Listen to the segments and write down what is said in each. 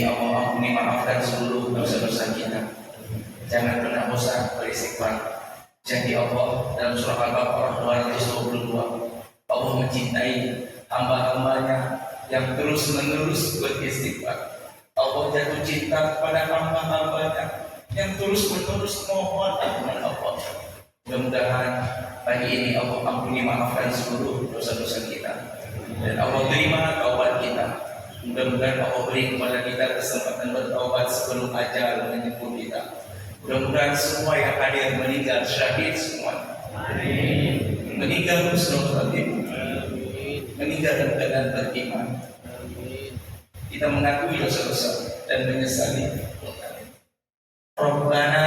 ini Allah ampuni maafkan seluruh dosa-dosa kita. Jangan pernah bosan beristighfar. Janji Allah dalam surah Al-Baqarah 222, Allah mencintai hamba-hambanya yang terus-menerus beristighfar. Allah jatuh cinta kepada hamba-hambanya yang terus-menerus mohon ampunan Allah. Mudah-mudahan pagi ini Allah ampuni maafkan seluruh dosa-dosa kita, dan Allah terima taubat kita. Mudah-mudahan Allah beri kepada kita kesempatan bertaubat sebelum ajal menjemput kita. Mudah-mudahan semua yang hadir meninggal syahid semua. Amin. Meninggal husnul khatimah. Meninggal dalam keadaan beriman. Kita mengakui dosa-dosa dan menyesali. Rabbana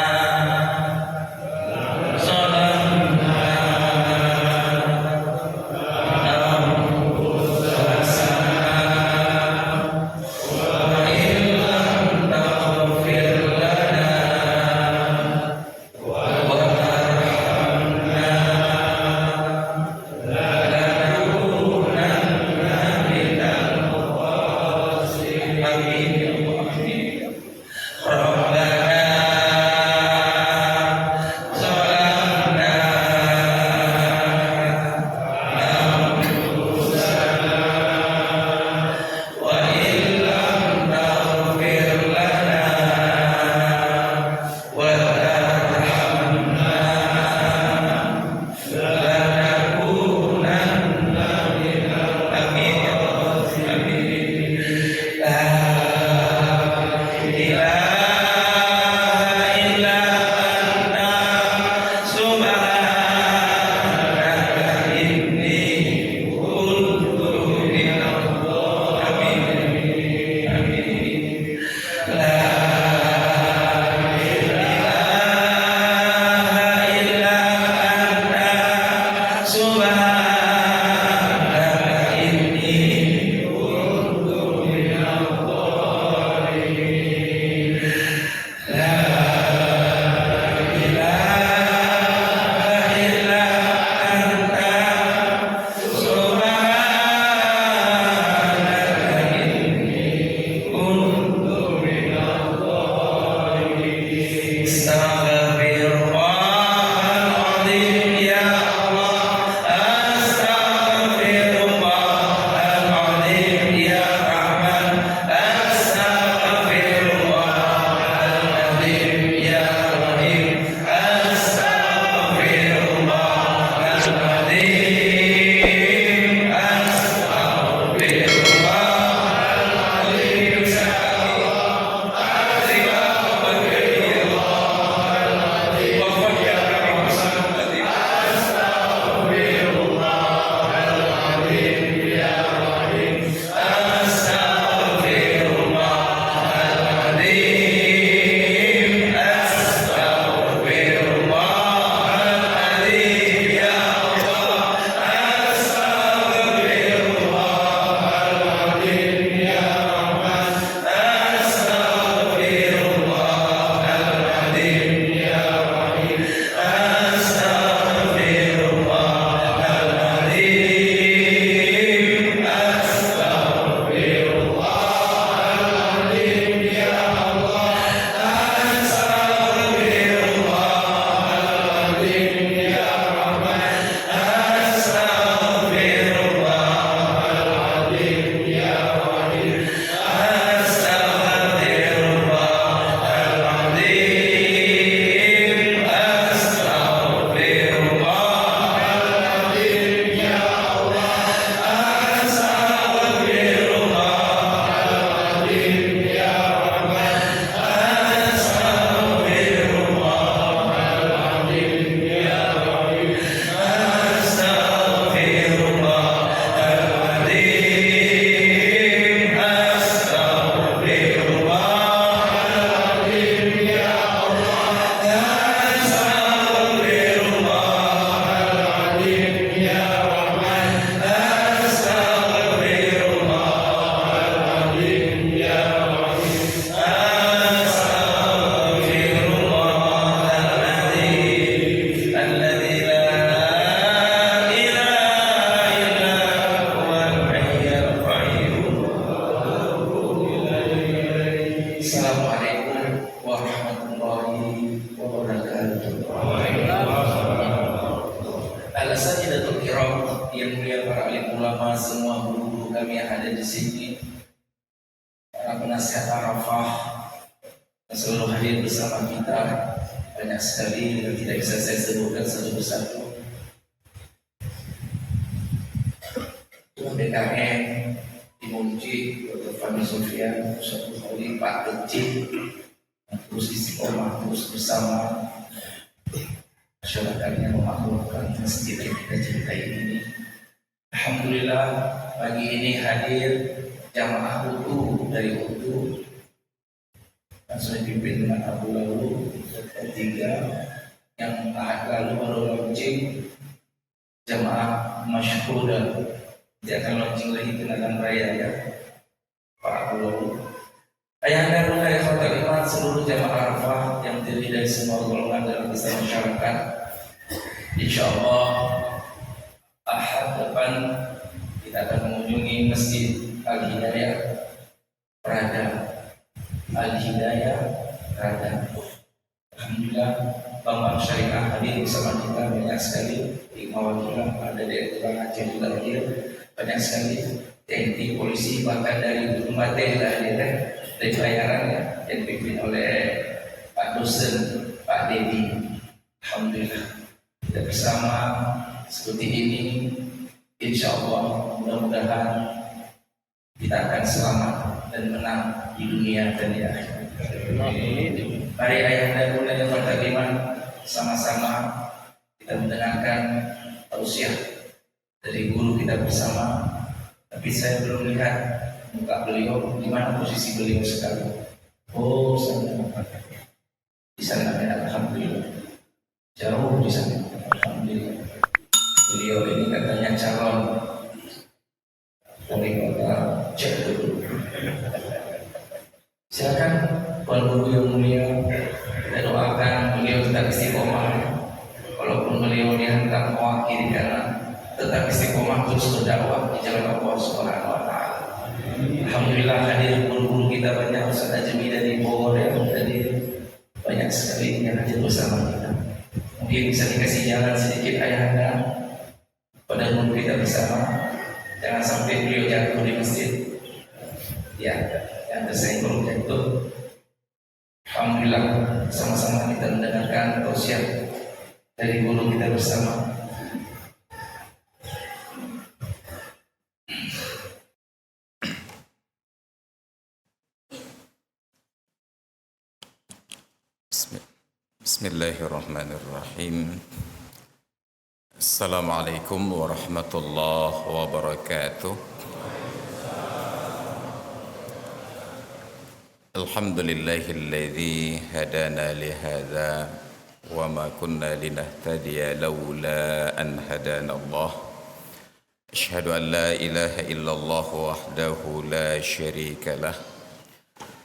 Assalamualaikum warahmatullahi wabarakatuh. Al-Sajidatul Kiram, yang mulia para alim ulama, semua guru kami yang ada di sini, para penasihat Arafah yang selalu hadir bersama kita, banyak sekali yang tidak bisa saya sebutkan satu persatu. BKM, Imunci, Dr. Fahmi Sofyan, Ustaz Bukhari, Pak Kecil, terus istiqomah terus bersama masyarakat yang memakmurkan masjid yang kita cintai ini. Alhamdulillah pagi ini hadir jamaah utuh dari utuh yang sudah dipimpin dengan Abu Lalu ketiga yang ahad lalu baru launching jamaah masyhur dan dia akan launching lagi kenangan raya ya Pak Abu Lalu. Ayahanda bunda yang khotir iman seluruh jamaah Arafah yang terdiri dari semua golongan dalam besar masyarakat. InsyaAllah ahad depan kita akan mengunjungi Masjid Al-Hidayah Prada. Al-Hidayah Prada. Alhamdulillah Bambang Syariah hadir bersama kita banyak sekali. Ikhwan ada dari Aceh juga hadir banyak sekali. TNI, polisi, bahkan dari umat dari pelayaran ya, yang dipimpin oleh Pak dosen Pak Dedi. Alhamdulillah kita bersama seperti ini, insya Allah mudah-mudahan kita akan selamat dan menang di dunia dan di akhirat. Mari ayahanda bunda yang bertakliman sama-sama kita mendengarkan tausiah dari guru kita bersama. Tapi saya belum lihat muka beliau, di mana posisi beliau sekarang. Oh, sana di sana ya, alhamdulillah. Jauh di sana, alhamdulillah. Beliau ini katanya calon wali kota Cianjur. Silakan Tuan Guru yang mulia, kita doakan beliau tetap istiqomah. Walaupun beliau dihantar mewakili karena tetap istiqomah terus berdakwah di jalan Allah Subhanahu wa taala. Alhamdulillah hadir guru-guru kita banyak, Ustaz Ajmi dari Bogor yang hadir banyak sekali yang hadir bersama kita. Mungkin bisa dikasih jalan sedikit ayahanda pada guru kita bersama. Jangan sampai beliau jatuh di masjid. Ya, yang tersenggol jatuh. Alhamdulillah sama-sama kita mendengarkan tausiah dari guru kita bersama. Bismillahirrahmanirrahim. Assalamualaikum warahmatullahi wabarakatuh. Alhamdulillahilladzi hadana lihadza wa ma kunna linahtadiya laula an hadana Allah. Asyhadu an la ilaha illallah wahdahu la syarika lah.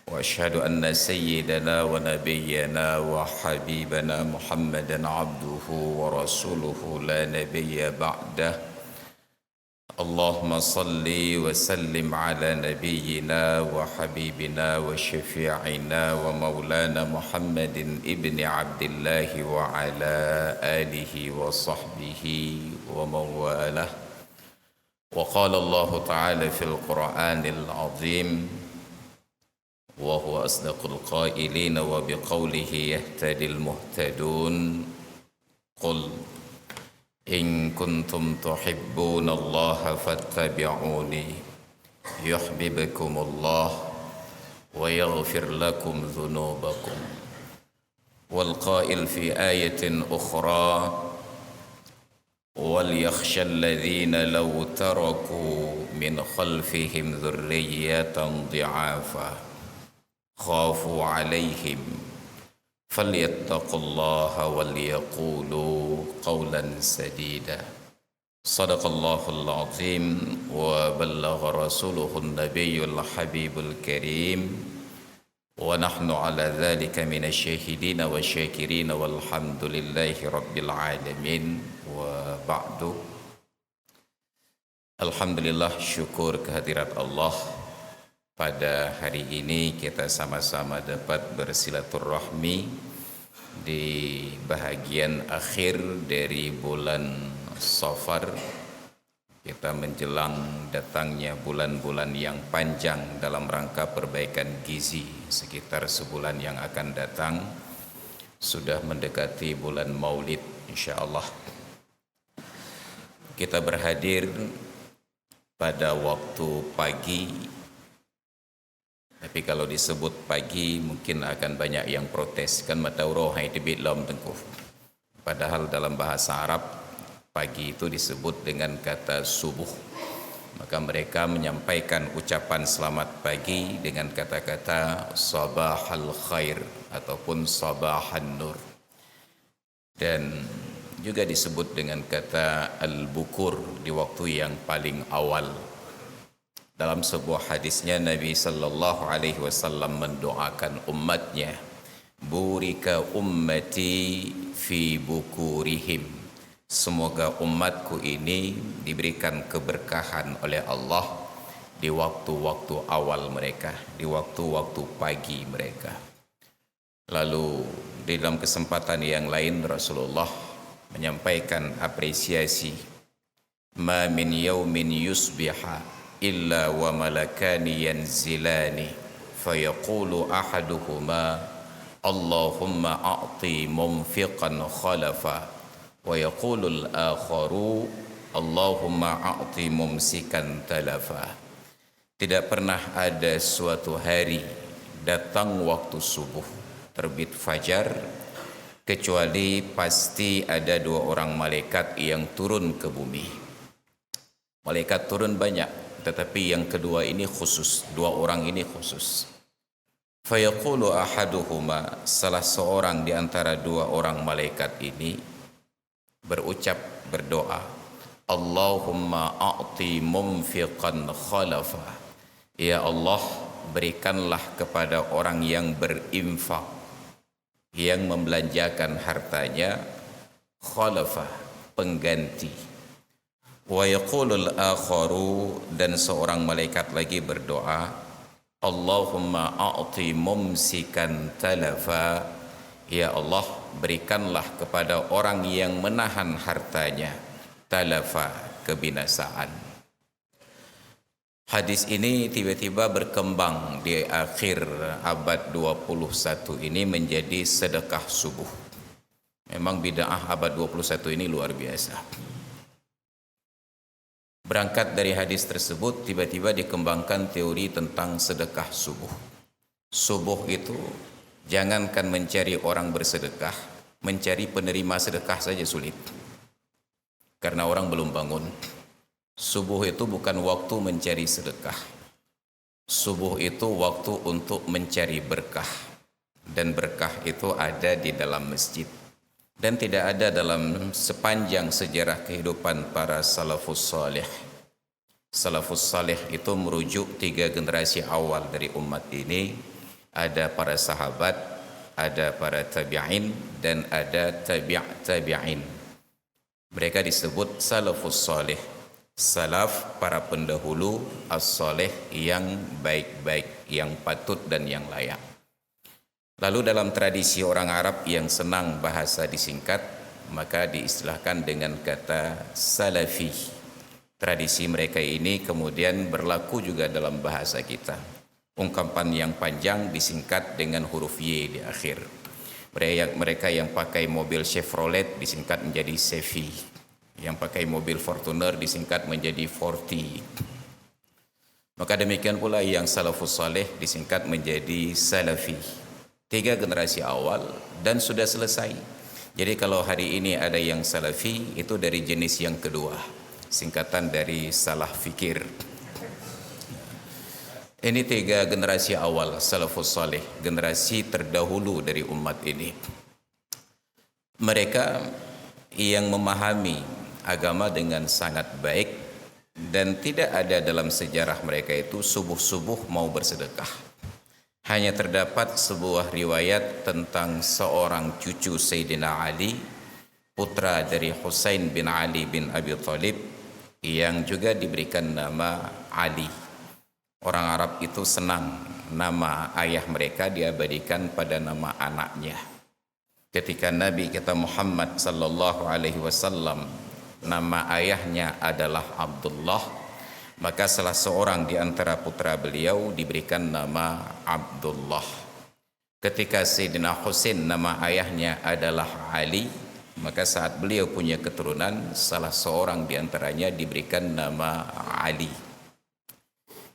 وأشهد أن سيدنا ونبينا وحبيبنا محمدا عبده ورسوله لا نبي بعده. اللهم صل وسلم على نبينا وحبيبنا وشفيعنا ومولانا محمد ابن عبد الله وعلى آله وصحبه ومن والاه. وقال الله تعالى في القرآن العظيم وهو أصدق القائلين وبقوله يهتدي المهتدون قل إن كنتم تحبون الله فاتبعوني يحببكم الله ويغفر لكم ذنوبكم. والقائل في آية أخرى وليخشى الذين لو تركوا من خلفهم ذرية ضعافا خافوا عليهم فليتقوا الله وليقولوا قولا سديدا. صدق الله العظيم وبلغ رسوله النبي الحبيب الكريم ونحن على ذلك من الشاهدين والشاكرين والحمد لله رب العالمين. وبعد, alhamdulillah, syukur kehadirat Allah Pada hari ini kita sama-sama dapat bersilaturahmi di bahagian akhir dari bulan Safar. Kita menjelang datangnya bulan-bulan yang panjang dalam rangka perbaikan gizi. Sekitar sebulan yang akan datang sudah mendekati bulan Maulid insyaallah. Kita berhadir pada waktu pagi. Tapi kalau disebut pagi mungkin akan banyak yang protes, kan matauroh hai tibit lam tengkuf. Padahal dalam bahasa Arab pagi itu disebut dengan kata subuh. Maka mereka menyampaikan ucapan selamat pagi dengan kata-kata sabahal khair ataupun sabahan nur. Dan juga disebut dengan kata al-bukur di waktu yang paling awal. Dalam sebuah hadisnya Nabi sallallahu alaihi wasallam mendoakan umatnya, burika ummati fi bukurihim. Semoga umatku ini diberikan keberkahan oleh Allah di waktu-waktu awal mereka, di waktu-waktu pagi mereka. Lalu di dalam kesempatan yang lain Rasulullah menyampaikan apresiasi, ma min yaumin yusbiha illa wa malakani yanzilani fayaqulu ahaduhuma Allahumma a'ti munfiqan khalafa wa yaqulu al-akharu Allahumma a'ti mumsikan talafa. Tidak pernah ada suatu hari datang waktu subuh terbit fajar kecuali pasti ada dua orang malaikat yang turun ke bumi. Malaikat turun banyak, tetapi yang kedua ini khusus, dua orang ini khusus. Fayaqulu ahaduhuma, salah seorang di antara dua orang malaikat ini berucap, berdoa, Allahumma a'ti munfiqan khalafa. Ya Allah, berikanlah kepada orang yang berinfak, yang membelanjakan hartanya, khalafa, pengganti. Wa yaqulul akharu, dan seorang malaikat lagi berdoa, Allahumma a'ti mumsikan talafa. Ya Allah, berikanlah kepada orang yang menahan hartanya, talafa, kebinasaan. Hadis ini tiba-tiba berkembang di akhir abad 21 ini menjadi sedekah subuh. Memang bid'ah abad 21 ini luar biasa. Berangkat dari hadis tersebut, tiba-tiba dikembangkan teori tentang sedekah subuh. Subuh itu jangankan mencari orang bersedekah, mencari penerima sedekah saja sulit. Karena orang belum bangun. Subuh itu bukan waktu mencari sedekah. Subuh itu waktu untuk mencari berkah. Dan berkah itu ada di dalam masjid. Dan tidak ada dalam sepanjang sejarah kehidupan para salafus salih. Salafus salih itu merujuk 3 generasi awal dari umat ini. Ada para sahabat, ada para tabi'in, dan ada tabi'in. Mereka disebut salafus salih. Salaf, para pendahulu, as-salih, yang baik-baik, yang patut dan yang layak. Lalu dalam tradisi orang Arab yang senang bahasa disingkat, maka diistilahkan dengan kata salafi. Tradisi mereka ini kemudian berlaku juga dalam bahasa kita. Ungkapan yang panjang disingkat dengan huruf Y di akhir. Mereka yang pakai mobil Chevrolet disingkat menjadi Chevy. Yang pakai mobil Fortuner disingkat menjadi Forti. Maka demikian pula yang salafus saleh disingkat menjadi salafi. 3 generasi awal dan sudah selesai. Jadi kalau hari ini ada yang salafi, itu dari jenis yang kedua, singkatan dari salah fikir. Ini 3 generasi awal salafus saleh, generasi terdahulu dari umat ini. Mereka yang memahami agama dengan sangat baik, dan tidak ada dalam sejarah mereka itu subuh-subuh mau bersedekah. Hanya terdapat sebuah riwayat tentang seorang cucu Sayyidina Ali, putra dari Husain bin Ali bin Abi Thalib, yang juga diberikan nama Ali. Orang Arab itu senang nama ayah mereka diabadikan pada nama anaknya. Ketika Nabi kita Muhammad sallallahu alaihi wasallam nama ayahnya adalah Abdullah, maka salah seorang di antara putra beliau diberikan nama Abdullah. Ketika Sayyidina Husain nama ayahnya adalah Ali, maka saat beliau punya keturunan, salah seorang di antaranya diberikan nama Ali.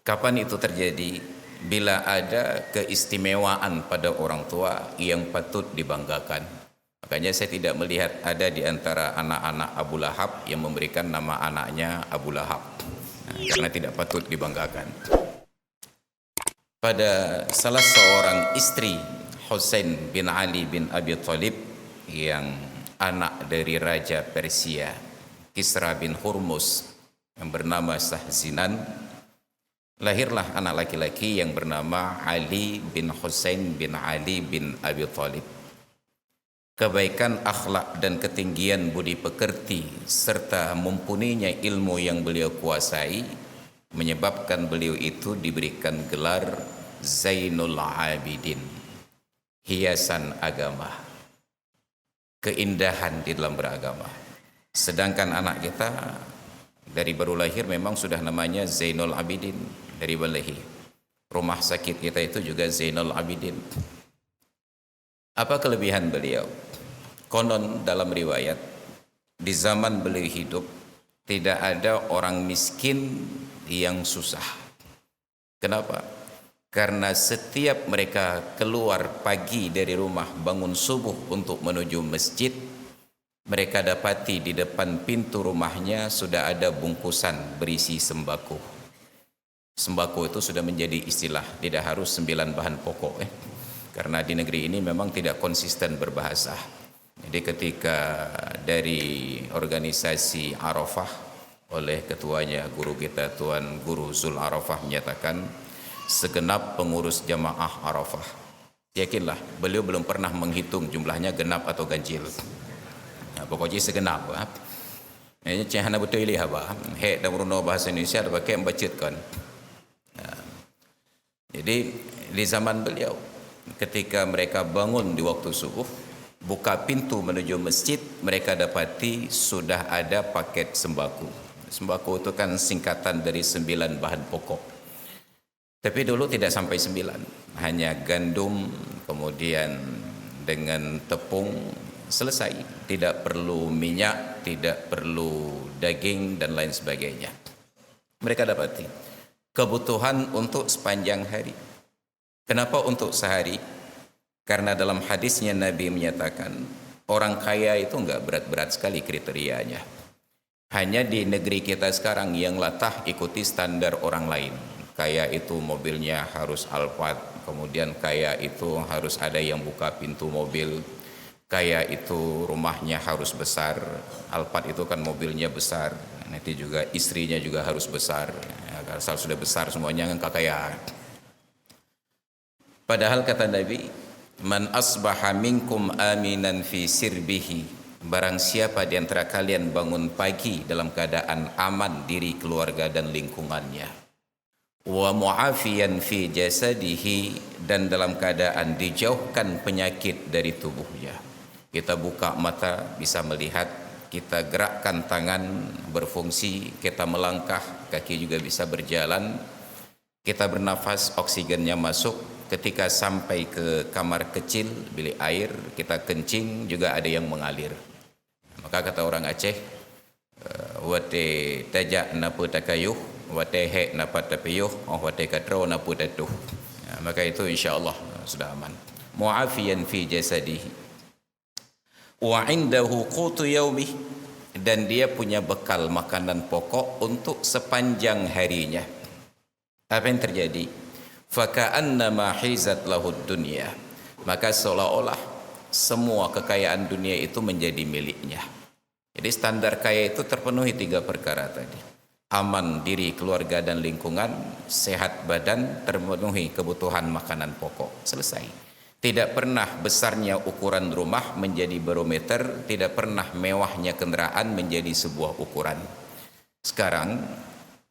Kapan itu terjadi? Bila ada keistimewaan pada orang tua yang patut dibanggakan. Makanya saya tidak melihat ada di antara anak-anak Abu Lahab yang memberikan nama anaknya Abu Lahab, karena tidak patut dibanggakan. Pada salah seorang istri Husain bin Ali bin Abi Thalib yang anak dari Raja Persia Kisra bin Hurmuz yang bernama Sahzinan, lahirlah anak laki-laki yang bernama Ali bin Husain bin Ali bin Abi Thalib. Kebaikan akhlak dan ketinggian budi pekerti serta mumpuninya ilmu yang beliau kuasai menyebabkan beliau itu diberikan gelar Zainul Abidin, hiasan agama, keindahan di dalam beragama. Sedangkan anak kita dari baru lahir memang sudah namanya Zainul Abidin dari balahi. Rumah sakit kita itu juga Zainul Abidin. Apa kelebihan beliau? Konon dalam riwayat, di zaman beliau hidup tidak ada orang miskin yang susah. Kenapa? Karena setiap mereka keluar pagi dari rumah bangun subuh untuk menuju masjid, mereka dapati di depan pintu rumahnya sudah ada bungkusan berisi sembako. Sembako itu sudah menjadi istilah, tidak harus 9 bahan pokok. Karena di negeri ini memang tidak konsisten berbahasa. Jadi ketika dari organisasi Arafah oleh ketuanya guru kita Tuan Guru Zul Arafah menyatakan segenap pengurus jamaah Arafah, yakinlah beliau belum pernah menghitung jumlahnya genap atau ganjil. Pokoknya segenap. Ini cahana betul ini apa? Hek dan beruno bahasa Indonesia ada pakai membacitkan. Jadi di zaman beliau ketika mereka bangun di waktu subuh, buka pintu menuju masjid, mereka dapati sudah ada paket sembako. Sembako itu kan singkatan dari 9 bahan pokok. Tapi dulu tidak sampai 9, hanya gandum, kemudian dengan tepung, selesai. Tidak perlu minyak, tidak perlu daging dan lain sebagainya. Mereka dapati kebutuhan untuk sepanjang hari. Kenapa untuk sehari? Karena dalam hadisnya Nabi menyatakan orang kaya itu enggak berat-berat sekali kriterianya. Hanya di negeri kita sekarang yang latah ikuti standar orang lain. Kaya itu mobilnya harus Alphard, kemudian kaya itu harus ada yang buka pintu mobil. Kaya itu rumahnya harus besar. Alphard itu kan mobilnya besar. Nanti juga istrinya juga harus besar. Asal sudah besar semuanya kan kekayaan. Padahal kata Nabi, man asbaha minkum aminan fi sirbihi, barang siapa di antara kalian bangun pagi dalam keadaan aman diri, keluarga dan lingkungannya, wa muafiyan fi jasadihi, dan dalam keadaan dijauhkan penyakit dari tubuhnya. Kita buka mata bisa melihat, kita gerakkan tangan berfungsi, kita melangkah, kaki juga bisa berjalan, kita bernafas, oksigennya masuk. Ketika sampai ke kamar kecil, bilik air, kita kencing juga ada yang mengalir. Maka kata orang Aceh, wate tajak napa takayuh, wate hek napa tapiyuh, wate katro napa tatuh. Maka itu insya-Allah sudah aman. Muafiyan fi jasadihi. Wa indahu qutu yaumih, dan dia punya bekal makanan pokok untuk sepanjang harinya. Apa yang terjadi? Faka'annama hizat lahud dunya, maka seolah-olah semua kekayaan dunia itu menjadi miliknya. Jadi standar kaya itu terpenuhi 3 perkara tadi: aman diri, keluarga dan lingkungan, sehat badan, terpenuhi kebutuhan makanan pokok, selesai. Tidak pernah besarnya ukuran rumah menjadi barometer, tidak pernah mewahnya kendaraan menjadi sebuah ukuran. Sekarang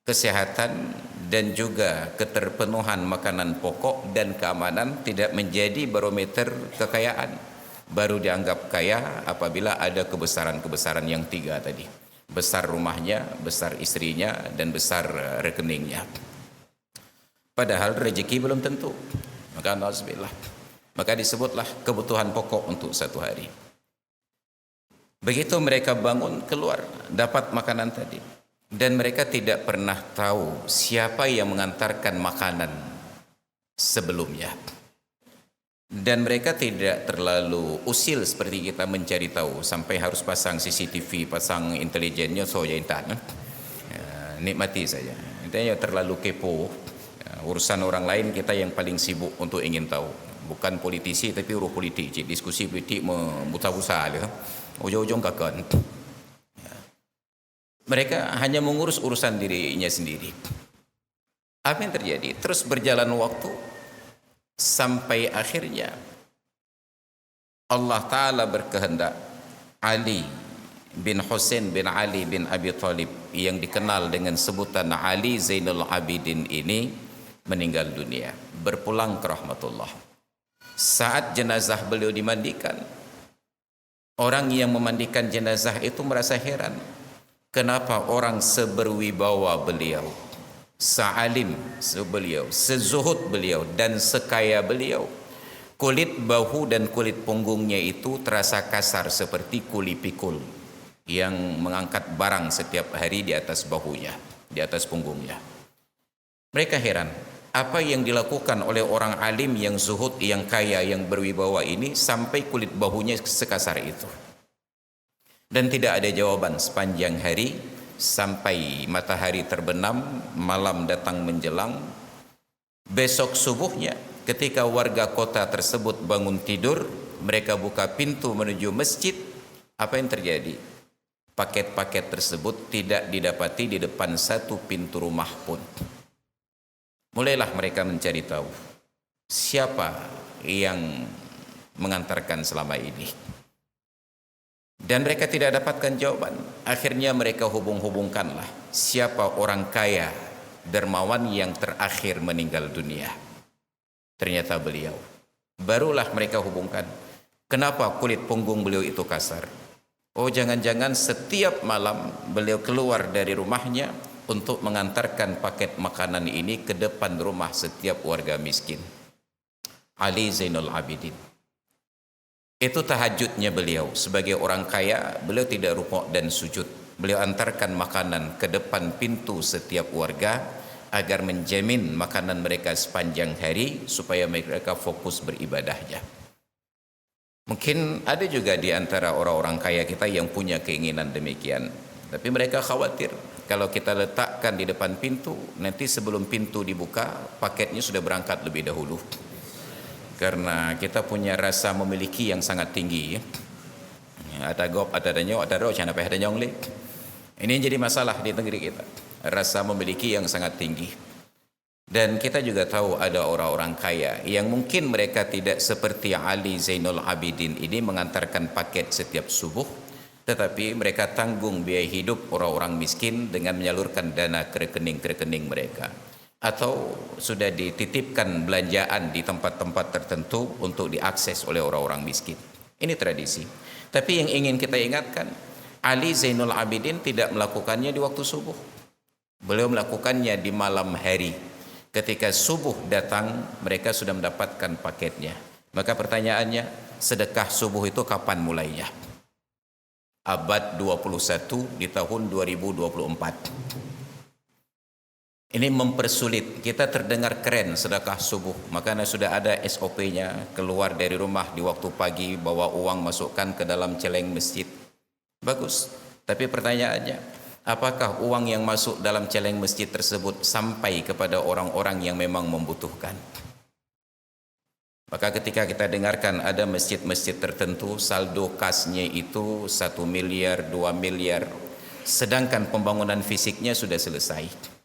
kesehatan dan juga keterpenuhan makanan pokok dan keamanan tidak menjadi barometer kekayaan. Baru dianggap kaya apabila ada kebesaran-kebesaran yang tiga tadi. Besar rumahnya, besar istrinya, dan besar rekeningnya. Padahal rezeki belum tentu. Maka nauzubillah. Maka disebutlah kebutuhan pokok untuk satu hari. Begitu mereka bangun keluar, dapat makanan tadi. Dan mereka tidak pernah tahu siapa yang mengantarkan makanan sebelumnya. Dan mereka tidak terlalu usil seperti kita mencari tahu sampai harus pasang CCTV, pasang intelijennya so ya intan. Nikmati saja. Intinya terlalu kepo. Urusan orang lain kita yang paling sibuk untuk ingin tahu. Bukan politisi tapi urus politik. Diskusi politik membuta-buta gitu. Ujung-ujung kakak. Mereka hanya mengurus urusan dirinya sendiri. Apa yang terjadi? Terus berjalan waktu sampai akhirnya Allah Ta'ala berkehendak Ali bin Husain bin Ali bin Abi Thalib yang dikenal dengan sebutan Ali Zainul Abidin ini meninggal dunia, berpulang ke rahmatullah. Saat jenazah beliau dimandikan, orang yang memandikan jenazah itu merasa heran, kenapa orang seberwibawa beliau, sealim beliau, sezuhud beliau, dan sekaya beliau, kulit bahu dan kulit punggungnya itu terasa kasar seperti kuli pikul yang mengangkat barang setiap hari di atas bahunya, di atas punggungnya. Mereka heran, apa yang dilakukan oleh orang alim yang zuhud, yang kaya, yang berwibawa ini sampai kulit bahunya sekasar itu. Dan tidak ada jawaban sepanjang hari sampai matahari terbenam, malam datang menjelang. Besok subuhnya ketika warga kota tersebut bangun tidur, mereka buka pintu menuju masjid. Apa yang terjadi? Paket-paket tersebut tidak didapati di depan satu pintu rumah pun. Mulailah mereka mencari tahu siapa yang mengantarkan selama ini. Dan mereka tidak dapatkan jawaban. Akhirnya mereka hubung-hubungkanlah siapa orang kaya dermawan yang terakhir meninggal dunia. Ternyata beliau. Barulah mereka hubungkan, kenapa kulit punggung beliau itu kasar? Oh, jangan-jangan setiap malam beliau keluar dari rumahnya untuk mengantarkan paket makanan ini ke depan rumah setiap warga miskin. Ali Zainul Abidin. Itu tahajudnya beliau. Sebagai orang kaya, beliau tidak rukuk dan sujud. Beliau antarkan makanan ke depan pintu setiap warga agar menjamin makanan mereka sepanjang hari supaya mereka fokus beribadahnya. Mungkin ada juga di antara orang-orang kaya kita yang punya keinginan demikian. Tapi mereka khawatir kalau kita letakkan di depan pintu, nanti sebelum pintu dibuka, paketnya sudah berangkat lebih dahulu. Karena kita punya rasa memiliki yang sangat tinggi. Ada gop, ada danyo, ada roh, jangan apa ada nyongle. Ini yang jadi masalah di negeri kita. Rasa memiliki yang sangat tinggi. Dan kita juga tahu ada orang-orang kaya yang mungkin mereka tidak seperti Ali Zainul Abidin ini mengantarkan paket setiap subuh, tetapi mereka tanggung biaya hidup orang-orang miskin dengan menyalurkan dana ke rekening mereka. Atau sudah dititipkan belanjaan di tempat-tempat tertentu untuk diakses oleh orang-orang miskin. Ini tradisi. Tapi yang ingin kita ingatkan, Ali Zainul Abidin tidak melakukannya di waktu subuh. Beliau melakukannya di malam hari. Ketika subuh datang, mereka sudah mendapatkan paketnya. Maka pertanyaannya, sedekah subuh itu kapan mulainya? Abad 21 di tahun 2024. Ini mempersulit. Kita terdengar keren sedekah subuh. Makanya sudah ada SOP-nya, keluar dari rumah di waktu pagi, bawa uang, masukkan ke dalam celeng masjid. Bagus. Tapi pertanyaannya, apakah uang yang masuk dalam celeng masjid tersebut sampai kepada orang-orang yang memang membutuhkan? Maka ketika kita dengarkan ada masjid-masjid tertentu saldo kasnya itu 1 miliar, 2 miliar, sedangkan pembangunan fisiknya sudah selesai.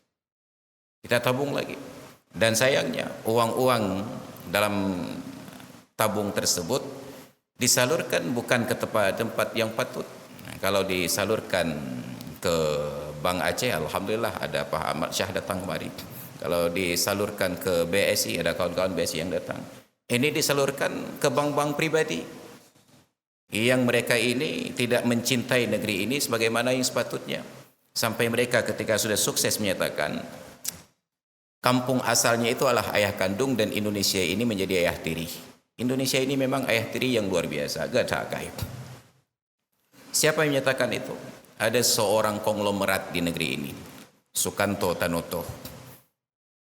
Kita tabung lagi. Dan sayangnya uang-uang dalam tabung tersebut disalurkan bukan ke tempat yang patut. Nah, kalau disalurkan ke Bank Aceh, alhamdulillah ada Pak Ahmad Syah datang kemari. Kalau disalurkan ke BSI, ada kawan-kawan BSI yang datang. Ini disalurkan ke bank-bank pribadi yang mereka ini tidak mencintai negeri ini sebagaimana yang sepatutnya. Sampai mereka ketika sudah sukses menyatakan kampung asalnya itu adalah ayah kandung dan Indonesia ini menjadi ayah tiri. Indonesia ini memang ayah tiri yang luar biasa, gak ada gaib. Siapa yang menyatakan itu? Ada seorang konglomerat di negeri ini, Sukanto Tanoto.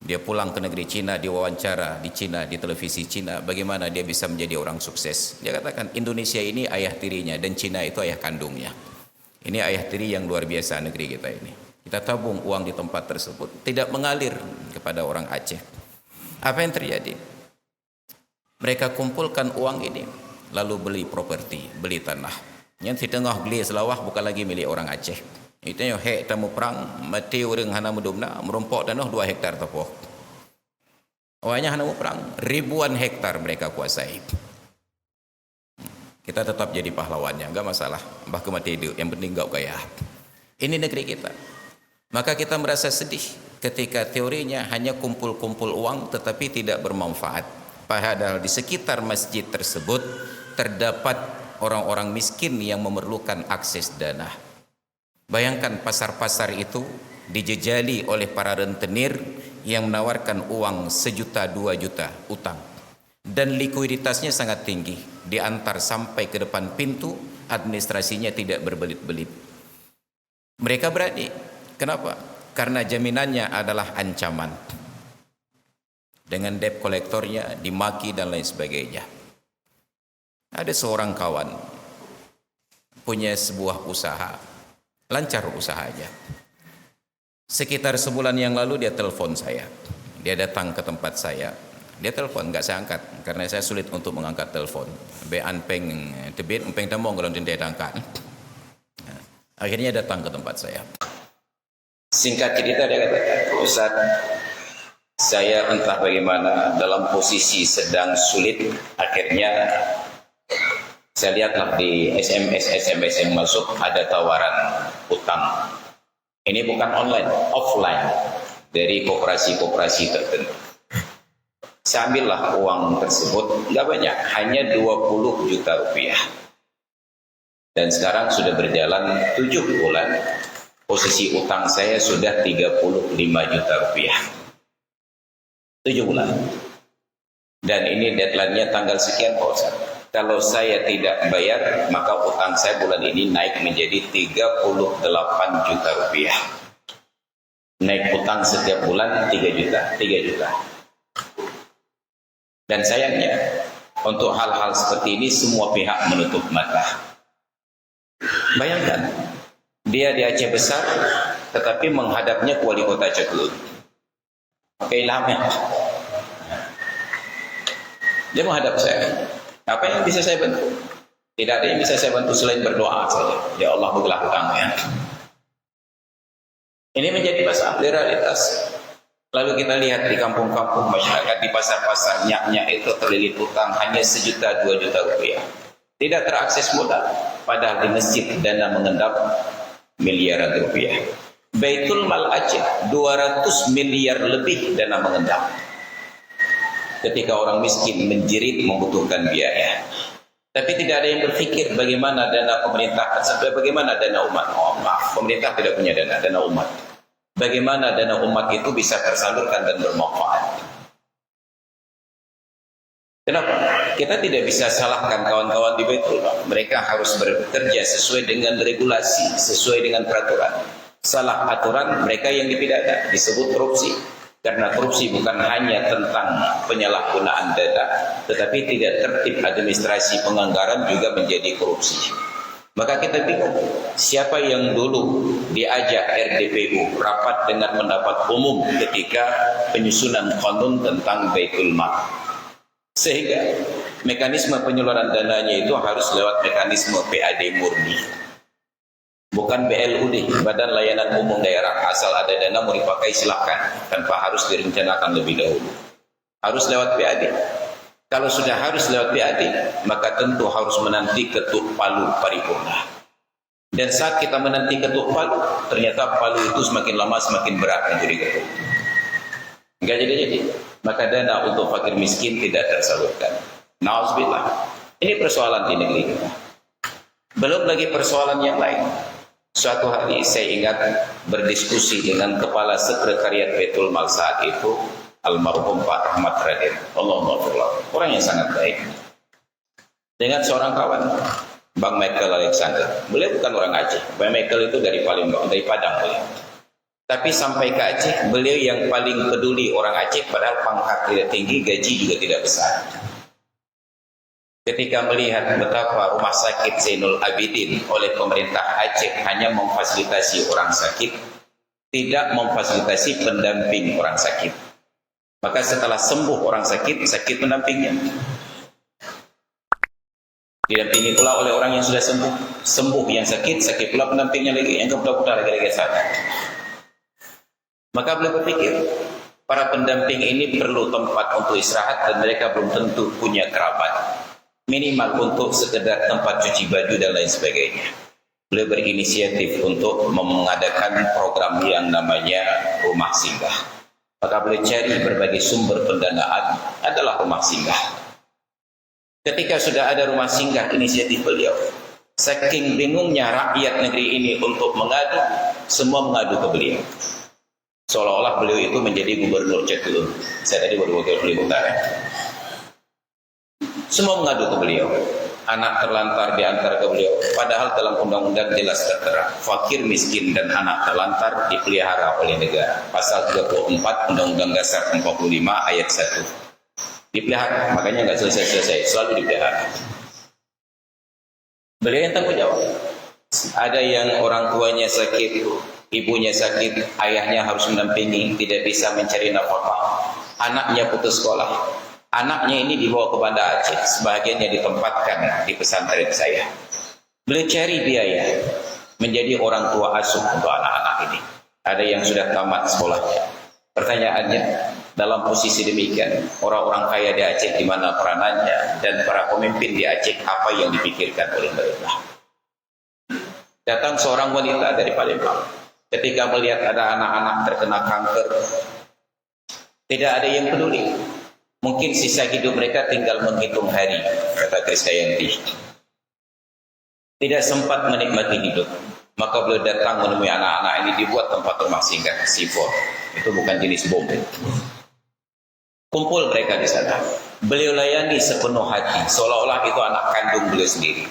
Dia pulang ke negeri Cina, diwawancara di Cina, di televisi Cina, bagaimana dia bisa menjadi orang sukses. Dia katakan Indonesia ini ayah tirinya dan Cina itu ayah kandungnya. Ini ayah tiri yang luar biasa negeri kita ini. Kita tabung uang di tempat tersebut, tidak mengalir kepada orang Aceh. Apa yang terjadi? Mereka kumpulkan uang ini, lalu beli properti, beli tanah. Yang di tengah beli selawah bukan lagi milik orang Aceh. Itu yang hek tamu perang, mati orang hana mudumna, merompok tanah 2 hektar tepoh. Awalnya hana perang, ribuan hektar mereka kuasai. Kita tetap jadi pahlawannya, enggak masalah. Bah mati hidup, yang penting enggak kaya. Ini negeri kita. Maka kita merasa sedih ketika teorinya hanya kumpul-kumpul uang tetapi tidak bermanfaat. Padahal di sekitar masjid tersebut terdapat orang-orang miskin yang memerlukan akses dana. Bayangkan pasar-pasar itu dijejali oleh para rentenir yang menawarkan uang 1 juta 2 juta utang. Dan likuiditasnya sangat tinggi. Diantar sampai ke depan pintu, administrasinya tidak berbelit-belit. Mereka berani. Kenapa? Karena jaminannya adalah ancaman. Dengan debt kolektornya, dimaki dan lain sebagainya. Ada seorang kawan punya sebuah usaha. Lancar usahanya. Sekitar sebulan yang lalu dia telepon saya. Dia datang ke tempat saya. Dia telepon, enggak saya angkat karena saya sulit untuk mengangkat telepon. Be anpeng tebit, empeng tamong kalau tidak angkat. Akhirnya datang ke tempat saya. Singkat cerita dia katakan, Ustaz, saya entah bagaimana dalam posisi sedang sulit, akhirnya saya lihatlah di SMS yang masuk ada tawaran utang. Ini bukan online, offline dari koperasi-koperasi tertentu. Saya ambillah uang tersebut, enggak banyak, hanya 20 juta rupiah. Dan sekarang sudah berjalan 7 bulan. Posisi utang saya sudah 35 juta rupiah. 7 bulan. Dan ini deadline-nya tanggal sekian, Pak Ustaz. Kalau saya tidak bayar, maka utang saya bulan ini naik menjadi 38 juta rupiah. Naik utang setiap bulan 3 juta. Dan sayangnya, untuk hal-hal seperti ini semua pihak menutup mata. Bayangkan, dia di Aceh Besar, tetapi menghadapnya ke wali kota Cekelut. Keilhamnya. Dia menghadap saya. Apa yang bisa saya bantu? Tidak ada yang bisa saya bantu selain berdoa saja. Ya Allah, bukalah hutangnya. Ini menjadi masalah realitas. Lalu kita lihat di kampung-kampung masyarakat, di pasar-pasar, nyak-nyak itu terlilit hutang hanya 1 juta 2 juta rupiah. Tidak terakses modal. Padahal di masjid dana mengendap miliaran rupiah. Baitul Mal Aceh 200 miliar lebih dana mengendap. Ketika orang miskin menjerit membutuhkan biaya. Tapi tidak ada yang berpikir bagaimana dana pemerintah, bagaimana dana umat. Oh maaf, pemerintah tidak punya dana umat. Bagaimana dana umat itu bisa tersalurkan dan bermanfaat. Kenapa? Kita tidak bisa salahkan kawan-kawan di Baitul Mal. Mereka harus bekerja sesuai dengan regulasi, sesuai dengan peraturan. Salah aturan, mereka yang dipidana, disebut korupsi. Karena korupsi bukan hanya tentang penyalahgunaan dana, tetapi tidak tertib administrasi penganggaran juga menjadi korupsi. Maka kita bingung, siapa yang dulu diajak RDPU rapat dengan pendapat umum ketika penyusunan kanun tentang Baitul Mal. Sehingga mekanisme penyaluran dananya itu harus lewat mekanisme PAD murni. Bukan BLUD, Badan Layanan Umum Daerah. Asal ada dana mau dipakai silakan, tanpa harus direncanakan lebih dahulu. Harus lewat PAD. Kalau sudah harus lewat PAD, maka tentu harus menanti ketuk palu paripurna. Dan saat kita menanti ketuk palu, ternyata palu itu semakin lama semakin berat untuk diketuk. Enggak jadi-jadi. Maka dana untuk fakir miskin tidak tersalurkan. Nauzubillah. Ini persoalan di negeri kita. Belum lagi persoalan yang lain. Suatu hari saya ingat berdiskusi dengan kepala sekretariat Baitul Mal saat itu, almarhum Pak Rahmat Raden. Allahumma orang yang sangat baik. Dengan seorang kawan, Bang Michael Alexander. Beliau bukan orang Aceh. Bang Michael itu dari Palembang, dari Padang beliau. Tapi sampai ke Aceh, beliau yang paling peduli orang Aceh, padahal pangkat tidak tinggi, gaji juga tidak besar. Ketika melihat betapa rumah sakit Zainul Abidin oleh pemerintah Aceh hanya memfasilitasi orang sakit, tidak memfasilitasi pendamping orang sakit. Maka setelah sembuh orang sakit, sakit pendampingnya. Didampingi pula oleh orang yang sudah sembuh. Sembuh yang sakit, sakit pula pendampingnya lagi. Yang kemudian lagi sana. Maka beliau berpikir, para pendamping ini perlu tempat untuk istirahat dan mereka belum tentu punya kerabat. Minimal untuk sekedar tempat cuci baju dan lain sebagainya. Beliau berinisiatif untuk mengadakan program yang namanya rumah singgah. Maka beliau cari berbagai sumber pendanaan adalah rumah singgah. Ketika sudah ada rumah singgah inisiatif beliau, saking bingungnya rakyat negeri ini untuk mengadu, semua mengadu ke beliau. Seolah-olah beliau itu menjadi gubernur Cetul. Saya tadi baru wakil beliau utara. Semua mengadu ke beliau. Anak terlantar diantar ke beliau. Padahal dalam undang-undang jelas tertera, fakir, miskin, dan anak terlantar dipelihara oleh negara. Pasal 34 Undang-Undang Dasar 45 ayat 1. Dipelihara, makanya nggak selesai-selesai, selalu dipelihara. Beliau yang tanggung jawab. Ada yang orang tuanya sakit, ibunya sakit, ayahnya harus mendampingi, tidak bisa mencari nafkah. Anaknya putus sekolah. Anaknya ini dibawa ke Banda Aceh, sebahagiannya ditempatkan di pesantren saya. Beliau cari biaya menjadi orang tua asuh untuk anak-anak ini. Ada yang sudah tamat sekolahnya. Pertanyaannya, dalam posisi demikian, orang-orang kaya di Aceh di mana peranannya dan para pemimpin di Aceh apa yang dipikirkan oleh mereka? Datang seorang wanita dari Palembang. Ketika melihat ada anak-anak terkena kanker, tidak ada yang peduli. Mungkin sisa hidup mereka tinggal menghitung hari, kata Krisdayanti. Tidak sempat menikmati hidup. Maka beliau datang menemui anak-anak ini, dibuat tempat rumah singgah, C4. Itu bukan jenis bom. Kumpul mereka di sana. Beliau layani sepenuh hati, seolah-olah itu anak kandung beliau sendiri.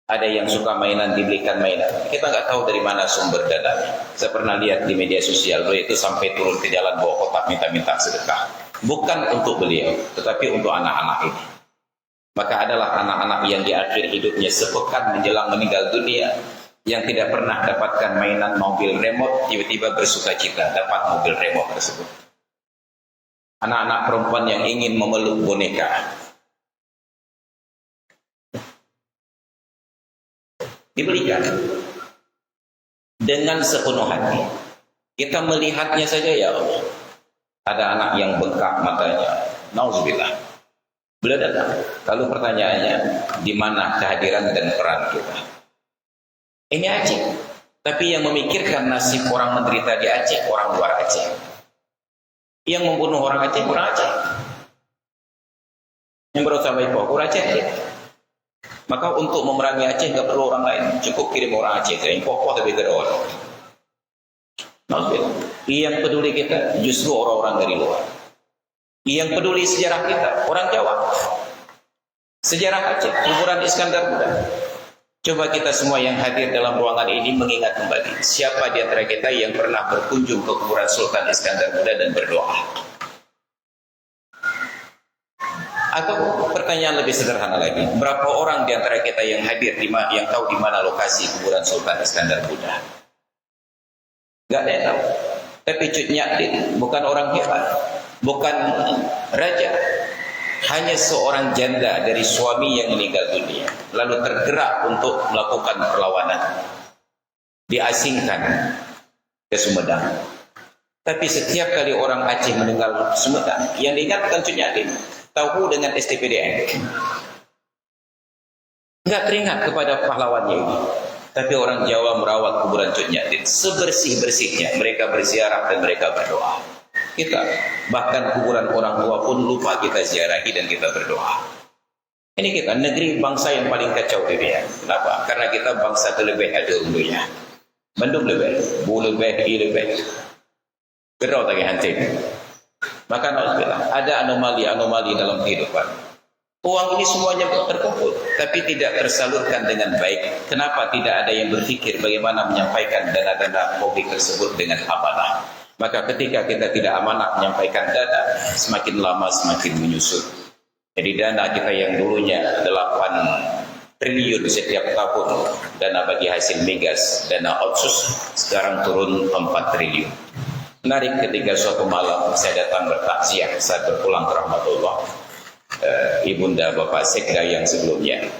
Ada yang suka mainan, dibelikan mainan. Kita nggak tahu dari mana sumber dananya. Saya pernah lihat di media sosial, beliau itu sampai turun ke jalan bawa kotak minta-minta sedekah. Bukan untuk beliau, tetapi untuk anak-anak ini. Maka adalah anak-anak yang di akhir hidupnya sepekan menjelang meninggal dunia, yang tidak pernah dapatkan mainan mobil remote, tiba-tiba bersuka cita dapat mobil remote tersebut. Anak-anak perempuan yang ingin memeluk boneka. Diberikan dengan sepenuh hati. Kita melihatnya saja, ya Allah. Ada anak yang bengkak matanya. Nauzubillah. Beliau datang. Lalu pertanyaannya, di mana kehadiran dan peran kita? Ini Aceh. Tapi yang memikirkan nasib orang menderita di Aceh, orang luar Aceh. Yang membunuh orang Aceh, orang Aceh. Yang berusaha itu, orang Aceh. Maka untuk memerangi Aceh nggak perlu orang lain, cukup kirim orang Aceh. Yang pokok lebih dari orang. Yang peduli kita justru orang-orang dari luar. Yang peduli sejarah kita orang Jawa. Sejarah Aceh, kuburan Iskandar Muda. Coba kita semua yang hadir dalam ruangan ini mengingat kembali siapa di antara kita yang pernah berkunjung ke kuburan Sultan Iskandar Muda dan berdoa. Atau pertanyaan lebih sederhana lagi, berapa orang di antara kita yang hadir yang tahu di mana lokasi kuburan Sultan Iskandar Muda? Gak ada yang tahu. Tapi Cut Nyak bukan orang hebat, bukan raja, hanya seorang janda dari suami yang meninggal dunia, lalu tergerak untuk melakukan perlawanan, diasingkan ke Sumedang. Tapi setiap kali orang Aceh meninggal Sumedang, yang diingatkan Cut Nyak tahu dengan STPDN. Enggak teringat kepada pahlawannya ini. Tapi orang Jawa merawat kuburan Cut Nyak sebersih-bersihnya. Mereka berziarah dan mereka berdoa. Kita bahkan kuburan orang tua pun lupa kita ziarahi dan kita berdoa. Ini kita negeri bangsa yang paling kacau di dunia. Kenapa? Karena kita bangsa terlebih ada undunya. Bandung lebih, bu lebih, i lebih. Gerau tak hantin. Maka ada anomali-anomali dalam kehidupan. Uang ini semuanya terkumpul, tapi tidak tersalurkan dengan baik. Kenapa tidak ada yang berpikir bagaimana menyampaikan dana-dana publik tersebut dengan amanah? Maka ketika kita tidak amanah menyampaikan dana, semakin lama semakin menyusut. Jadi dana kita yang dulunya 8 triliun setiap tahun, dana bagi hasil migas, dana otsus, sekarang turun 4 triliun. Menarik ketika suatu malam saya datang bertakziah saat berpulang ke rahmatullah, ibunda Bapak Sekda yang sebelumnya,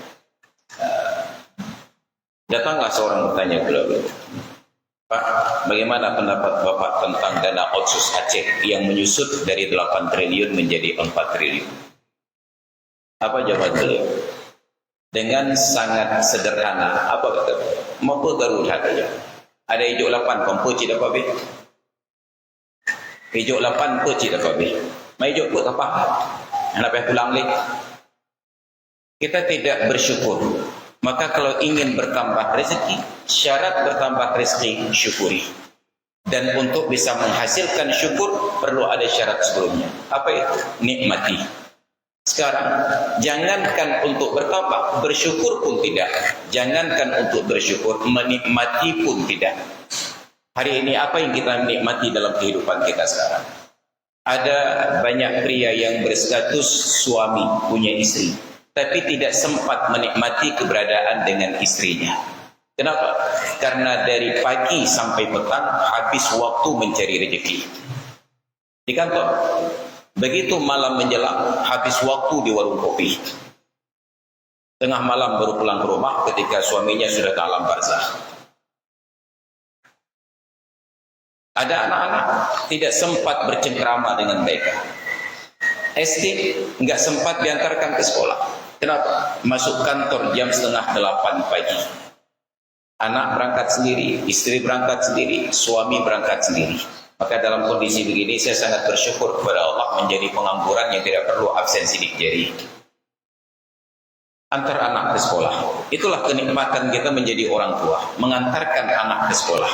datanglah seorang bertanya beliau, Pak, bagaimana pendapat Bapak tentang dana otsus Aceh yang menyusut dari 8 triliun menjadi 4 triliun? Apa jawaban beliau? Dengan sangat sederhana. Apa kata beliau? Mampu garul hatanya. Ada hijau 8, kompo cik dapat bih. Hijau 8 po cik dapat bih. Mai hijau po apa? Anak payah pulang lagi. Kita tidak bersyukur. Maka kalau ingin bertambah rezeki, syarat bertambah rezeki syukuri. Dan untuk bisa menghasilkan syukur perlu ada syarat sebelumnya. Apa itu? Nikmati. Sekarang, jangankan untuk bertambah, bersyukur pun tidak. Jangankan untuk bersyukur, menikmati pun tidak. Hari ini apa yang kita nikmati dalam kehidupan kita sekarang? Ada banyak pria yang berstatus suami, punya istri, tapi tidak sempat menikmati keberadaan dengan istrinya. Kenapa? Karena dari pagi sampai petang habis waktu mencari rezeki. Di kantor, begitu malam menjelang, habis waktu di warung kopi. Tengah malam baru pulang ke rumah ketika suaminya sudah ke alam barzah. Ada anak-anak tidak sempat bercengkrama dengan mereka. SD nggak sempat diantarkan ke sekolah. Kenapa? Masuk kantor jam 7:30 pagi. Anak berangkat sendiri, istri berangkat sendiri, suami berangkat sendiri. Maka dalam kondisi begini saya sangat bersyukur kepada Allah menjadi pengangguran yang tidak perlu absen sidik jari. Antar anak ke sekolah. Itulah kenikmatan kita menjadi orang tua, mengantarkan anak ke sekolah,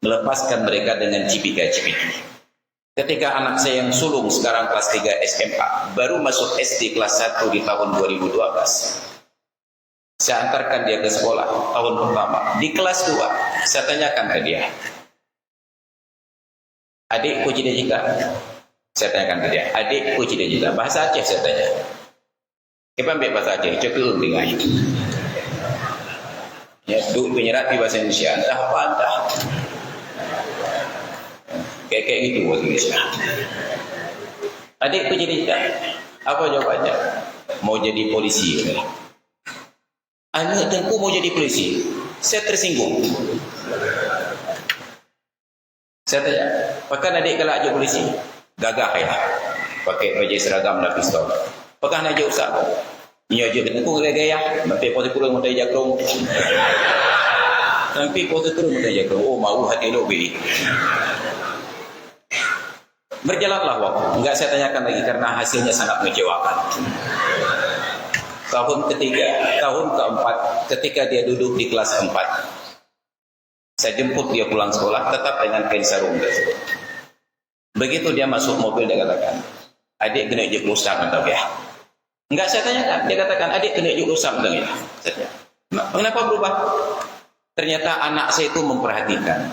melepaskan mereka dengan cipika-cipiki. Ketika anak saya yang sulung sekarang kelas 3 SMA, baru masuk SD kelas 1 di tahun 2012. Saya antarkan dia ke sekolah tahun pertama. Di kelas 2, saya tanyakan ke dia, adikku cita-cita. Saya tanyakan ke dia, adikku cita-cita. Bahasa Aceh saya tanya. Kita ambil bahasa Aceh, cukup dengar. Ya, duk penyerat di bahasa Indonesia. Entah apa entah. Kayak gitu bahasa Indonesia. Adikku cita-cita. Apa jawabannya? Mau jadi polisi. Anak tengku mau jadi polisi. Saya tersinggung. Saya tanya, pakai adik kalau ajak polisi? Gagah ya. Pakai baju seragam dan pistol. Pakai anak ajak usah. Ini ajak dengan aku gaya-gaya. Sampai pote kurang mudah jakrong. Sampai pote kurang mudah jakrong. Oh, mau hati lobi. Berjalanlah waktu. Enggak saya tanyakan lagi karena hasilnya sangat mengecewakan. Tahun ketiga, tahun keempat, ketika dia duduk di kelas 4. Saya jemput dia pulang sekolah tetap dengan kain sarung tersebut. Begitu dia masuk mobil dia katakan, adik kena je rusam atau ya? Enggak saya tanyakan, dia katakan adik kena je rusam atau ya? Kenapa berubah? Ternyata anak saya itu memperhatikan.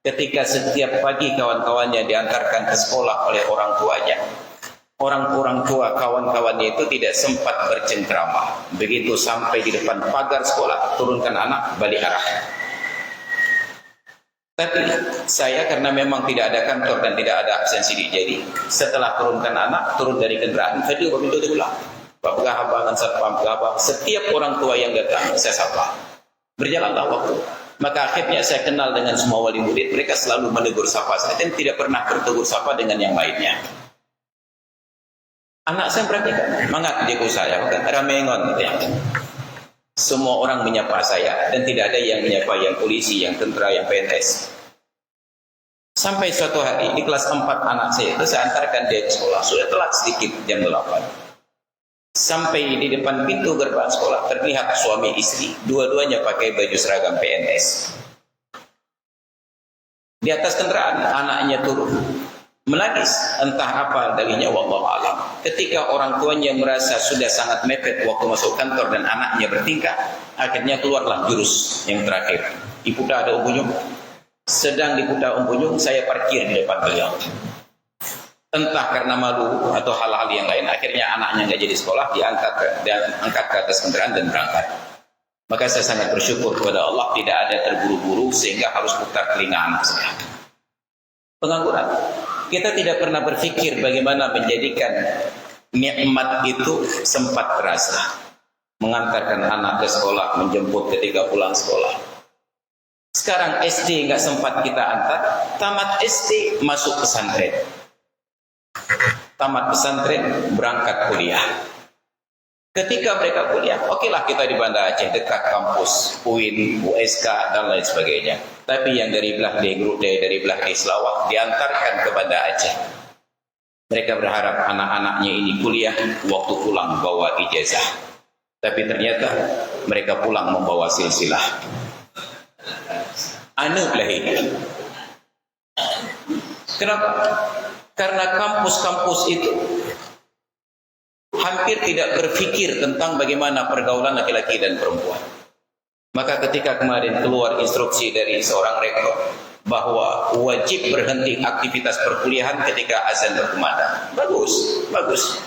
Ketika setiap pagi kawan-kawannya diantarkan ke sekolah oleh orang tuanya, orang-orang tua kawan-kawannya itu tidak sempat bercengkrama. Begitu sampai di depan pagar sekolah, turunkan anak, balik arah. Tapi saya karena memang tidak ada kantor dan tidak ada absen sidik jari, setelah turunkan anak, turun dari kendaraan, saya juga minta diulang. Pak Pengahabangan Satpam, setiap orang tua yang datang, saya sapa. Berjalanlah waktu. Maka akhirnya saya kenal dengan semua wali murid. Mereka selalu menegur sapa saya dan tidak pernah bertegur sapa dengan yang lainnya. Anak saya perhatikan, mangat dia saya, ramengon gitu ya. Semua orang menyapa saya dan tidak ada yang menyapa yang polisi, yang tentara, yang PNS. Sampai suatu hari di kelas 4 anak saya itu saya antarkan dia ke sekolah. Sudah telat sedikit jam 8. Sampai di depan pintu gerbang sekolah terlihat suami istri, dua-duanya pakai baju seragam PNS. Di atas kendaraan anaknya turun menangis, entah apa dalihnya wallahu alam. Ketika orang tuanya merasa sudah sangat mepet waktu masuk kantor dan anaknya bertingkah, akhirnya keluarlah jurus yang terakhir. Diputar ada umbunyu. Sedang diputar umbunyu, saya parkir di depan beliau. Entah karena malu atau hal-hal yang lain, akhirnya anaknya nggak jadi sekolah, diangkat ke atas kendaraan dan berangkat. Maka saya sangat bersyukur kepada Allah tidak ada terburu-buru sehingga harus putar telinga anak saya. Pengangguran. Kita tidak pernah berpikir bagaimana menjadikan nikmat itu sempat terasa. Mengantarkan anak ke sekolah, menjemput ketika pulang sekolah. Sekarang SD nggak sempat kita antar, tamat SD masuk pesantren. Tamat pesantren berangkat kuliah. Ketika mereka kuliah, okelah kita di Banda Aceh dekat kampus UIN, USK dan lain sebagainya. Tapi yang dari belah dari belah Selawak diantarkan ke Banda Aceh. Mereka berharap anak-anaknya ini kuliah, waktu pulang bawa ijazah. Tapi ternyata mereka pulang membawa silsilah. Anak lahir. Kenapa? Karena kampus-kampus itu hampir tidak berpikir tentang bagaimana pergaulan laki-laki dan perempuan. Maka ketika kemarin keluar instruksi dari seorang rektor bahwa wajib berhenti aktivitas perkuliahan ketika azan berkumandang. Bagus, bagus.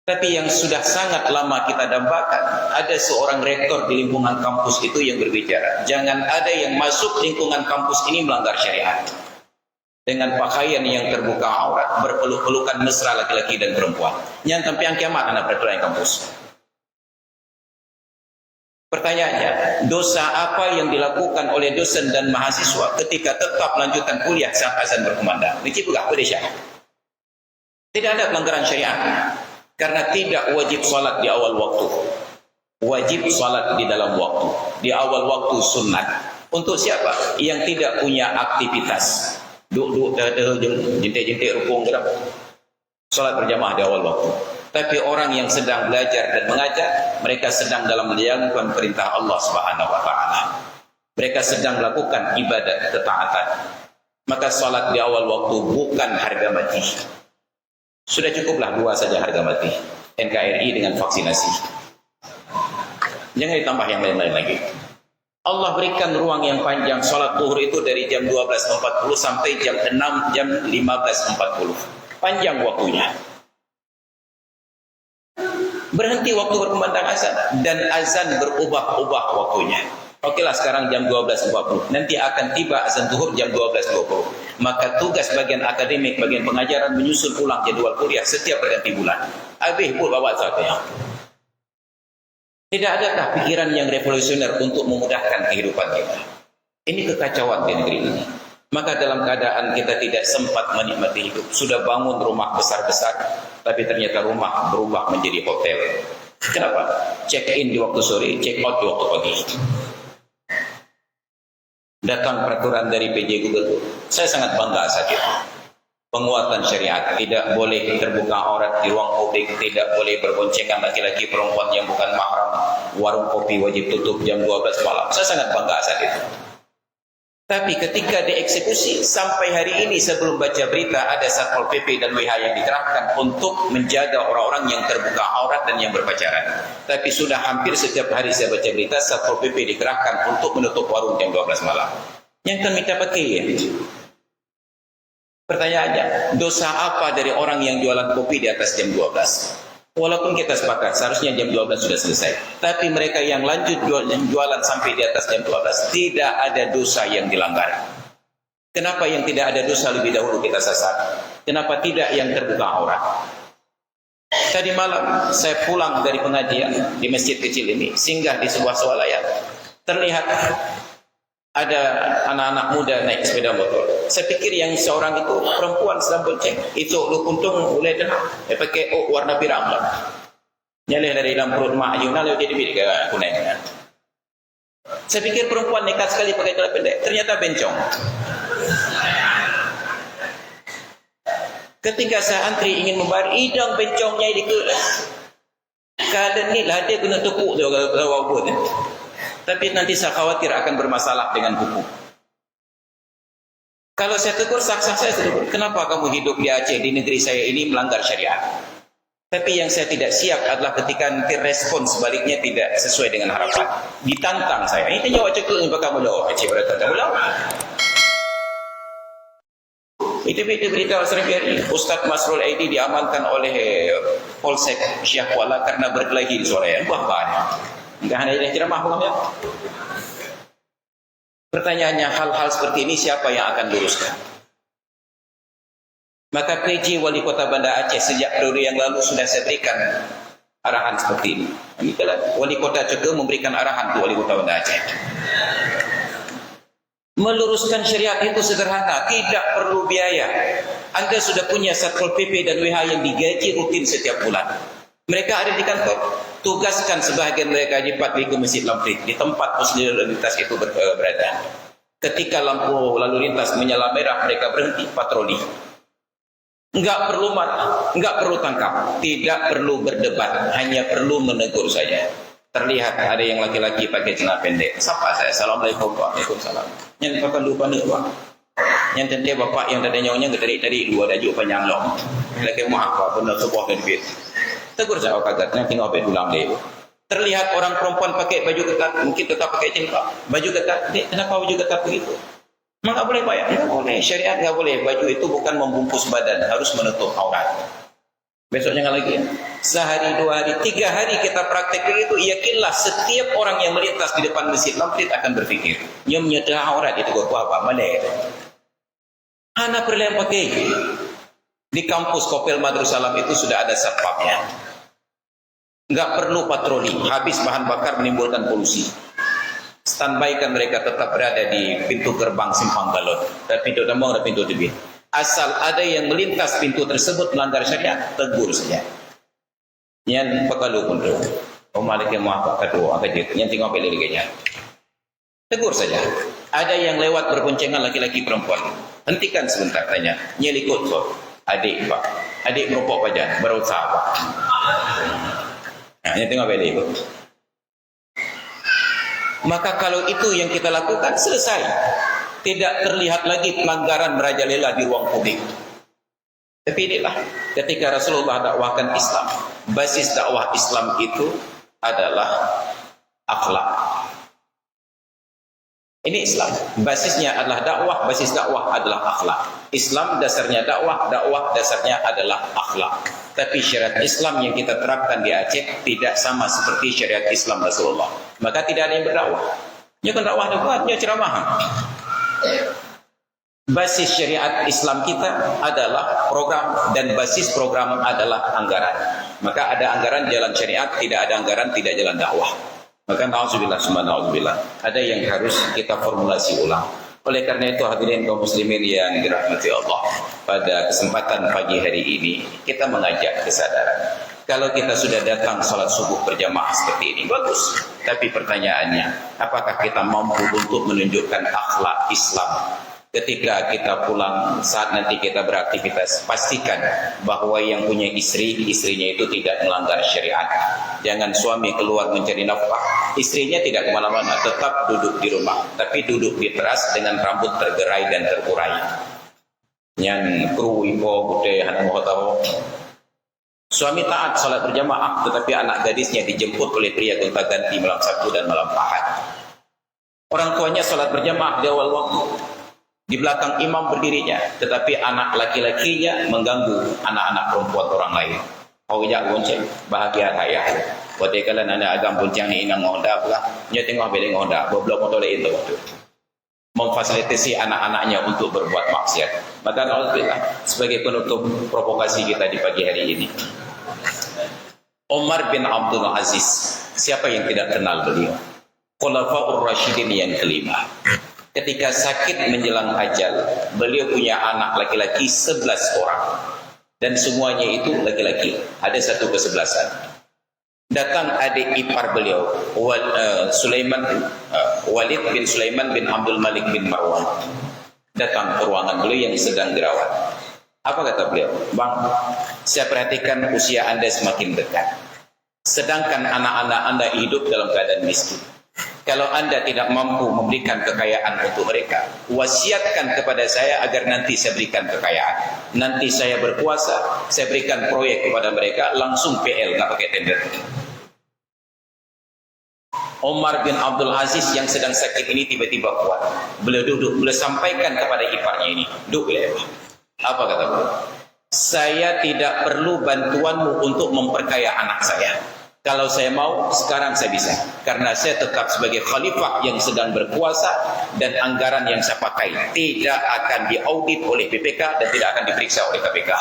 Tapi yang sudah sangat lama kita dambakan, ada seorang rektor di lingkungan kampus itu yang berbicara, jangan ada yang masuk lingkungan kampus ini melanggar syariat. Dengan pakaian yang terbuka aurat, berpeluk-pelukan mesra laki-laki dan perempuan. Yang sampai yang kiamat anak berkeluar kampus. Pertanyaannya, dosa apa yang dilakukan oleh dosen dan mahasiswa ketika tetap lanjutkan kuliah saat azan berkumandang? Ini juga syariat. Tidak ada pelanggaran syariat. Karena tidak wajib salat di awal waktu. Wajib salat di dalam waktu. Di awal waktu sunat. Untuk siapa? Yang tidak punya aktivitas. Duduk, jentik-jentik rukung gerak. Salat berjamaah di awal waktu. Tapi orang yang sedang belajar dan mengajar, mereka sedang dalam menjalankan perintah Allah Subhanahu wa taala. Mereka sedang melakukan ibadat ketaatan. Maka salat di awal waktu bukan harga mati. Sudah cukuplah 2 saja harga mati. NKRI dengan vaksinasi. Jangan ditambah yang lain-lain lagi. Allah berikan ruang yang panjang. Salat zuhur itu dari jam 12.40 sampai jam 6, jam 15.40. Panjang waktunya. Berhenti waktu berkumandang azan. Dan azan berubah-ubah waktunya. Okelah sekarang jam 12.40. Nanti akan tiba azan zuhur jam 12.20. Maka tugas bagian akademik, bagian pengajaran menyusun ulang jadwal kuliah setiap berganti bulan. Habis pun bawa satunya. Tidak adakah pikiran yang revolusioner untuk memudahkan kehidupan kita? Ini kekacauan di negeri ini. Maka dalam keadaan kita tidak sempat menikmati hidup, sudah bangun rumah besar-besar, tapi ternyata rumah berubah menjadi hotel. Kenapa? Check in di waktu sore, check out di waktu pagi. Datang peraturan dari PJ Gubernur. Saya sangat bangga saat itu. Penguatan syariat, tidak boleh terbuka aurat di ruang publik, tidak boleh berboncengan laki-laki perempuan yang bukan mahram, warung kopi wajib tutup jam 12 malam. Saya sangat bangga saat itu. Tapi ketika dieksekusi, sampai hari ini sebelum baca berita ada Satpol PP dan WH yang dikerahkan untuk menjaga orang-orang yang terbuka aurat dan yang berpacaran. Tapi sudah hampir setiap hari saya baca berita Satpol PP dikerahkan untuk menutup warung jam 12 malam. Yang kan kita pakai ya? Pertanyaannya, dosa apa dari orang yang jualan kopi di atas jam 12? Walaupun kita sepakat, seharusnya jam 12 sudah selesai. Tapi mereka yang lanjut jualan sampai di atas jam 12, tidak ada dosa yang dilanggar. Kenapa yang tidak ada dosa lebih dahulu kita sasar? Kenapa tidak yang terbuka aurat? Tadi malam, saya pulang dari pengajian di masjid kecil ini, singgah di sebuah swalayan. Terlihat ada anak-anak muda naik sepeda motor. Saya pikir yang seorang itu perempuan sedang bonceng. Itu lu untung mulai dah. Dia pakai warna pirang lah. Nyalih dari dalam perut mak ayuna lalu jadi bidik kuning. Saya pikir perempuan nekat sekali pakai celana pendek. Ternyata bencong. Ketika santri ingin membayar, idang bencongnya dikelah. Kalau ni lah dia kena tepuk tu kalau tapi nanti saya khawatir akan bermasalah dengan hukum. Kalau saya tegur, sah-sah saya tegur. Kenapa kamu hidup di Aceh, di negeri saya ini melanggar syariat? Tapi yang saya tidak siap adalah ketika nanti respon sebaliknya tidak sesuai dengan harapan. Ditantang saya. Ini tanya wajah ke kamu jawab Aceh bertantang ulang. Itu berita hari Ustaz Masrul Aidi diamankan oleh Polsek Syah Kuala karena berkelahi di sore. Wah, enggak hanya dia ceramah bukan ya? Pertanyaannya, hal-hal seperti ini siapa yang akan luruskan? Maka PJ Wali Kota Banda Aceh sejak periode yang lalu sudah saya berikan arahan seperti ini. Wali Kota juga memberikan arahan ke Wali Kota Banda Aceh. Meluruskan syariat itu sederhana, tidak perlu biaya. Anda sudah punya Satpol PP dan WH yang digaji rutin setiap bulan. Mereka ada di kantor, tugaskan sebahagian mereka pergi ke Masjid Lamprit, di tempat muslim lalu lintas itu berada. Ketika lampu lalu lintas menyala merah, mereka berhenti patroli. Enggak perlu marah, enggak perlu tangkap, tidak perlu berdebat, hanya perlu menegur saja. Terlihat ada yang laki-laki pakai celana pendek. Sapa saya, Assalamualaikum, Waalaikumsalam. Yang pakai lupa ni bang. Yang tentu bapak yang ada nyawanya dari dua dajuk panjang long. Lagi maaf apa benda sebuah kedebit. Tegur saya kagat, nanti ngobet ulang dia. Terlihat orang perempuan pakai baju ketat, mungkin tetap pakai jengkak. Baju ketat, kenapa baju ketat begitu? Memang tak boleh bayar? Tidak boleh, syariat tidak boleh. Baju itu bukan membungkus badan, harus menutup aurat. Besok jangan lagi. Sehari, 2 hari, 3 hari kita praktek begitu. Yakinlah setiap orang yang melintas di depan Masjid Lamprit akan berfikir, yang menyedah aurat itu apa? Mana itu? Anak perlu yang pakai. Di kampus Kopel Madrussalam itu sudah ada satpamnya. Enggak perlu patroli. Habis bahan bakar menimbulkan polusi. Standby kan mereka tetap berada di pintu gerbang Simpang Balon. Dan pintu tambang dan pintu tebing. Asal ada yang melintas pintu tersebut melanggar syariat, tegur saja. Yang pekalu pun tu. Malik yang maaf kedua, apa dia? Yang tengok pilih liganya. Tegur saja. Ada yang lewat berboncengan laki-laki perempuan. Hentikan sebentar tanya. Nyelikut so. Adik pak. Adik merokok pajan. Berusaha pak. Nah, yang tengok pilih itu. Maka kalau itu yang kita lakukan, selesai. Tidak terlihat lagi pelanggaran merajalela di ruang publik. Tapi inilah ketika Rasulullah dakwahkan Islam, basis dakwah Islam itu adalah akhlak. Ini Islam, basisnya adalah dakwah, basis dakwah adalah akhlak. Islam dasarnya dakwah, dakwah dasarnya adalah akhlak. Tapi syariat Islam yang kita terapkan di Aceh tidak sama seperti syariat Islam Rasulullah. Maka tidak ada yang berdakwah. Dia kan dakwah dia ceramah. Basis syariat Islam kita adalah program dan basis program adalah anggaran. Maka ada anggaran jalan syariat, tidak ada anggaran tidak jalan dakwah. Maka na'udzubillah summa na'udzubillah. Ada yang harus kita formulasi ulang. Oleh karena itu hadirin kaum muslimin yang dirahmati Allah, pada kesempatan pagi hari ini kita mengajak kesadaran. Kalau kita sudah datang salat subuh berjamaah seperti ini, bagus. Tapi pertanyaannya, apakah kita mampu untuk menunjukkan akhlak Islam? Ketika kita pulang, saat nanti kita beraktivitas, pastikan bahwa yang punya istri, istrinya itu tidak melanggar syariat. Jangan suami keluar mencari nafkah, istrinya tidak kemana-mana, tetap duduk di rumah. Tapi duduk di teras dengan rambut tergerai dan terurai. Yang kru, ipo, bude, hanam, tahu. Suami taat salat berjamaah, tetapi anak gadisnya dijemput oleh pria gonta-ganti malam Sabtu dan malam Ahad. Orang tuanya salat berjamaah di awal waktu, di belakang imam berdirinya, tetapi anak laki-lakinya mengganggu anak-anak perempuan orang lain. Kau jak bonceng, bahagia saya. Buat kalian anak agam bonceng ni inang ngoda pula, nya tengok beli ngoda, beblok motor itu waktu. Memfasilitasi anak-anaknya untuk berbuat maksiat. Maka alhamdulillah sebagai penutup provokasi kita di pagi hari ini, Umar bin Abdul Aziz, siapa yang tidak kenal beliau? Khulafaur Rasyidin yang kelima. Ketika sakit menjelang ajal, beliau punya anak laki-laki 11 orang. Dan semuanya itu laki-laki. Ada satu kesebelasan. Datang adik ipar beliau, Walid bin Sulaiman bin Abdul Malik bin Marwan. Datang ke ruangan beliau yang sedang dirawat. Apa kata beliau? Bang, saya perhatikan usia Anda semakin dekat. Sedangkan anak-anak Anda hidup dalam keadaan miskin. Kalau Anda tidak mampu memberikan kekayaan untuk mereka, wasiatkan kepada saya agar nanti saya berikan kekayaan. Nanti saya berkuasa, saya berikan proyek kepada mereka, langsung PL, nggak pakai tender. Omar bin Abdul Aziz yang sedang sakit ini tiba-tiba kuat. Beliau duduk, beliau sampaikan kepada iparnya ini. Duduk beliau. Apa kata beliau? Saya tidak perlu bantuanmu untuk memperkaya anak saya. Kalau saya mau, sekarang saya bisa. Karena saya tetap sebagai khalifah yang sedang berkuasa dan anggaran yang saya pakai tidak akan diaudit oleh BPK dan tidak akan diperiksa oleh KPK.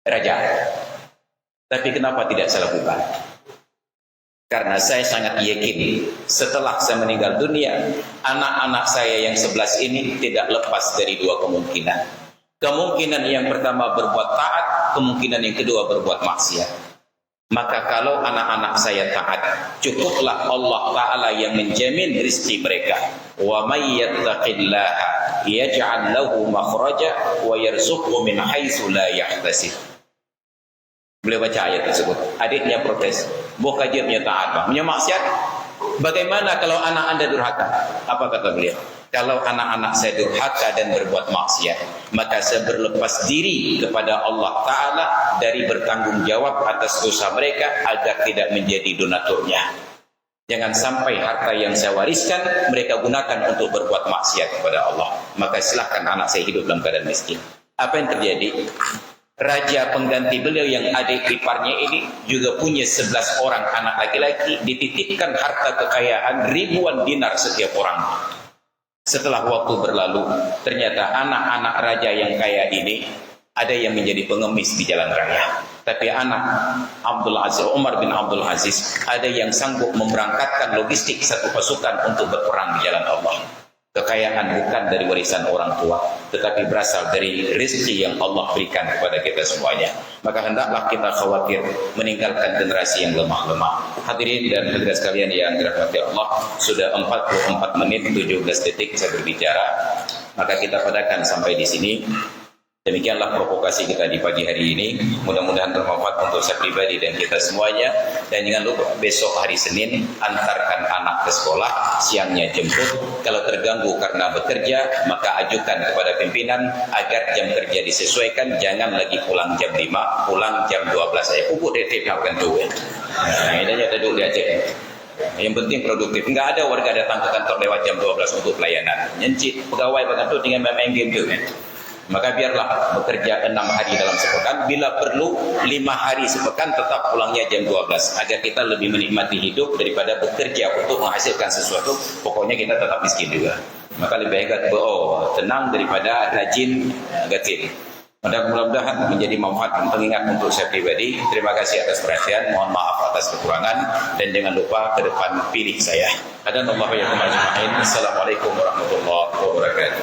Raja. Tapi kenapa tidak saya lakukan? Karena saya sangat yakin setelah saya meninggal dunia, anak-anak saya yang 11 ini tidak lepas dari dua kemungkinan. Kemungkinan yang pertama berbuat taat, kemungkinan yang kedua berbuat maksiat. Maka kalau anak-anak saya taat, cukuplah Allah Ta'ala yang menjamin rezeki mereka. Wa may yattaqillaha yaj'al lahu makhraja wa yarzuqhu min haitsu la yahtasib. Beliau baca ayat tersebut. Adiknya protes. Bukan dia punya taat, Bang. Punya maksiat. Bagaimana kalau anak Anda durhaka? Apa kata beliau? Kalau anak-anak saya durhaka dan berbuat maksiat, maka saya berlepas diri kepada Allah Ta'ala dari bertanggung jawab atas dosa mereka agar tidak menjadi donaturnya. Jangan sampai harta yang saya wariskan mereka gunakan untuk berbuat maksiat kepada Allah. Maka silahkan anak saya hidup dalam keadaan miskin. Apa yang terjadi? Raja pengganti beliau yang adik iparnya ini juga punya 11 orang anak laki-laki, dititipkan harta kekayaan ribuan dinar setiap orang. Setelah waktu berlalu, ternyata anak-anak raja yang kaya ini ada yang menjadi pengemis di jalan raya. Tapi anak Umar bin Abdul Aziz ada yang sanggup memberangkatkan logistik satu pasukan untuk berperang di jalan Allah. Kekayaan bukan dari warisan orang tua, tetapi berasal dari rezeki yang Allah berikan kepada kita semuanya. Maka hendaklah kita khawatir meninggalkan generasi yang lemah-lemah. Hadirin dan hadirat sekalian yang dirahmati Allah, sudah 44 menit 17 detik saya berbicara. Maka kita padakan sampai di sini. Demikianlah provokasi kita di pagi hari ini. Mudah-mudahan bermanfaat untuk saya pribadi dan kita semuanya. Dan jangan lupa besok hari Senin antarkan anak ke sekolah, siangnya jemput. Kalau terganggu karena bekerja, maka ajukan kepada pimpinan agar jam kerja disesuaikan. Jangan lagi pulang jam 5, pulang jam 12 saya. Pupuk detik akan tuh. Nah, ini aja duduk di Aceh. Yang penting produktif. Enggak ada warga datang ke kantor lewat jam 12 untuk pelayanan. Nyencik pegawai kantor dengan main game tu kan. Maka biarlah bekerja 6 hari dalam sepekan, bila perlu 5 hari sepekan tetap pulangnya jam 12 agar kita lebih menikmati hidup daripada bekerja untuk menghasilkan sesuatu. Pokoknya kita tetap miskin juga. Maka lebih baik tenang daripada rajin gatin. Mudah-mudahan menjadi manfaat dan pengingat untuk saya pribadi. Terima kasih atas perhatian, mohon maaf atas kekurangan, dan jangan lupa ke depan pilih saya. Hadanallahu wa iyyakum ajma'in. Assalamualaikum warahmatullahi wabarakatuh.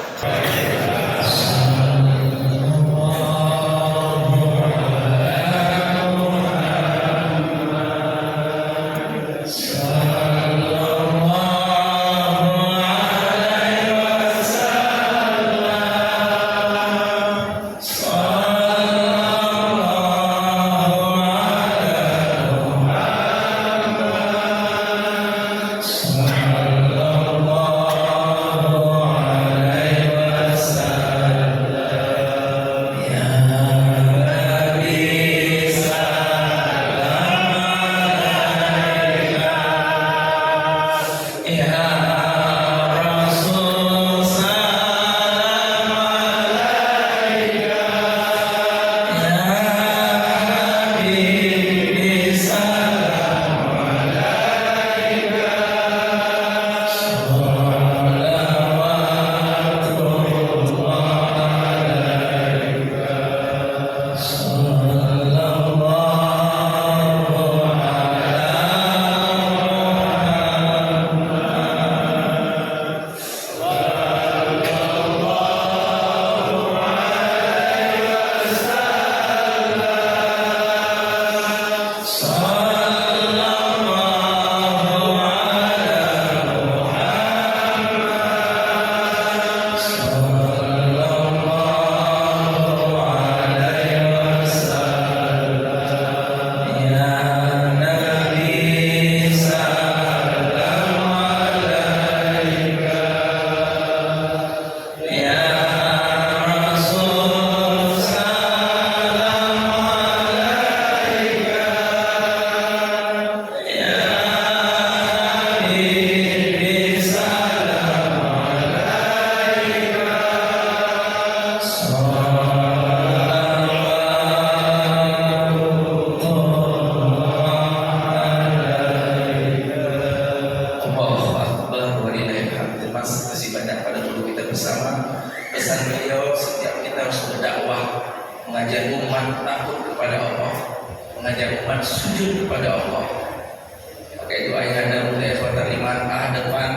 bersama pesan beliau, setiap kita harus berdakwah, mengajak umat takut kepada Allah, mengajak umat sujud kepada Allah. Maka itu ayahanda Buddha Ikhwatal Iman, depan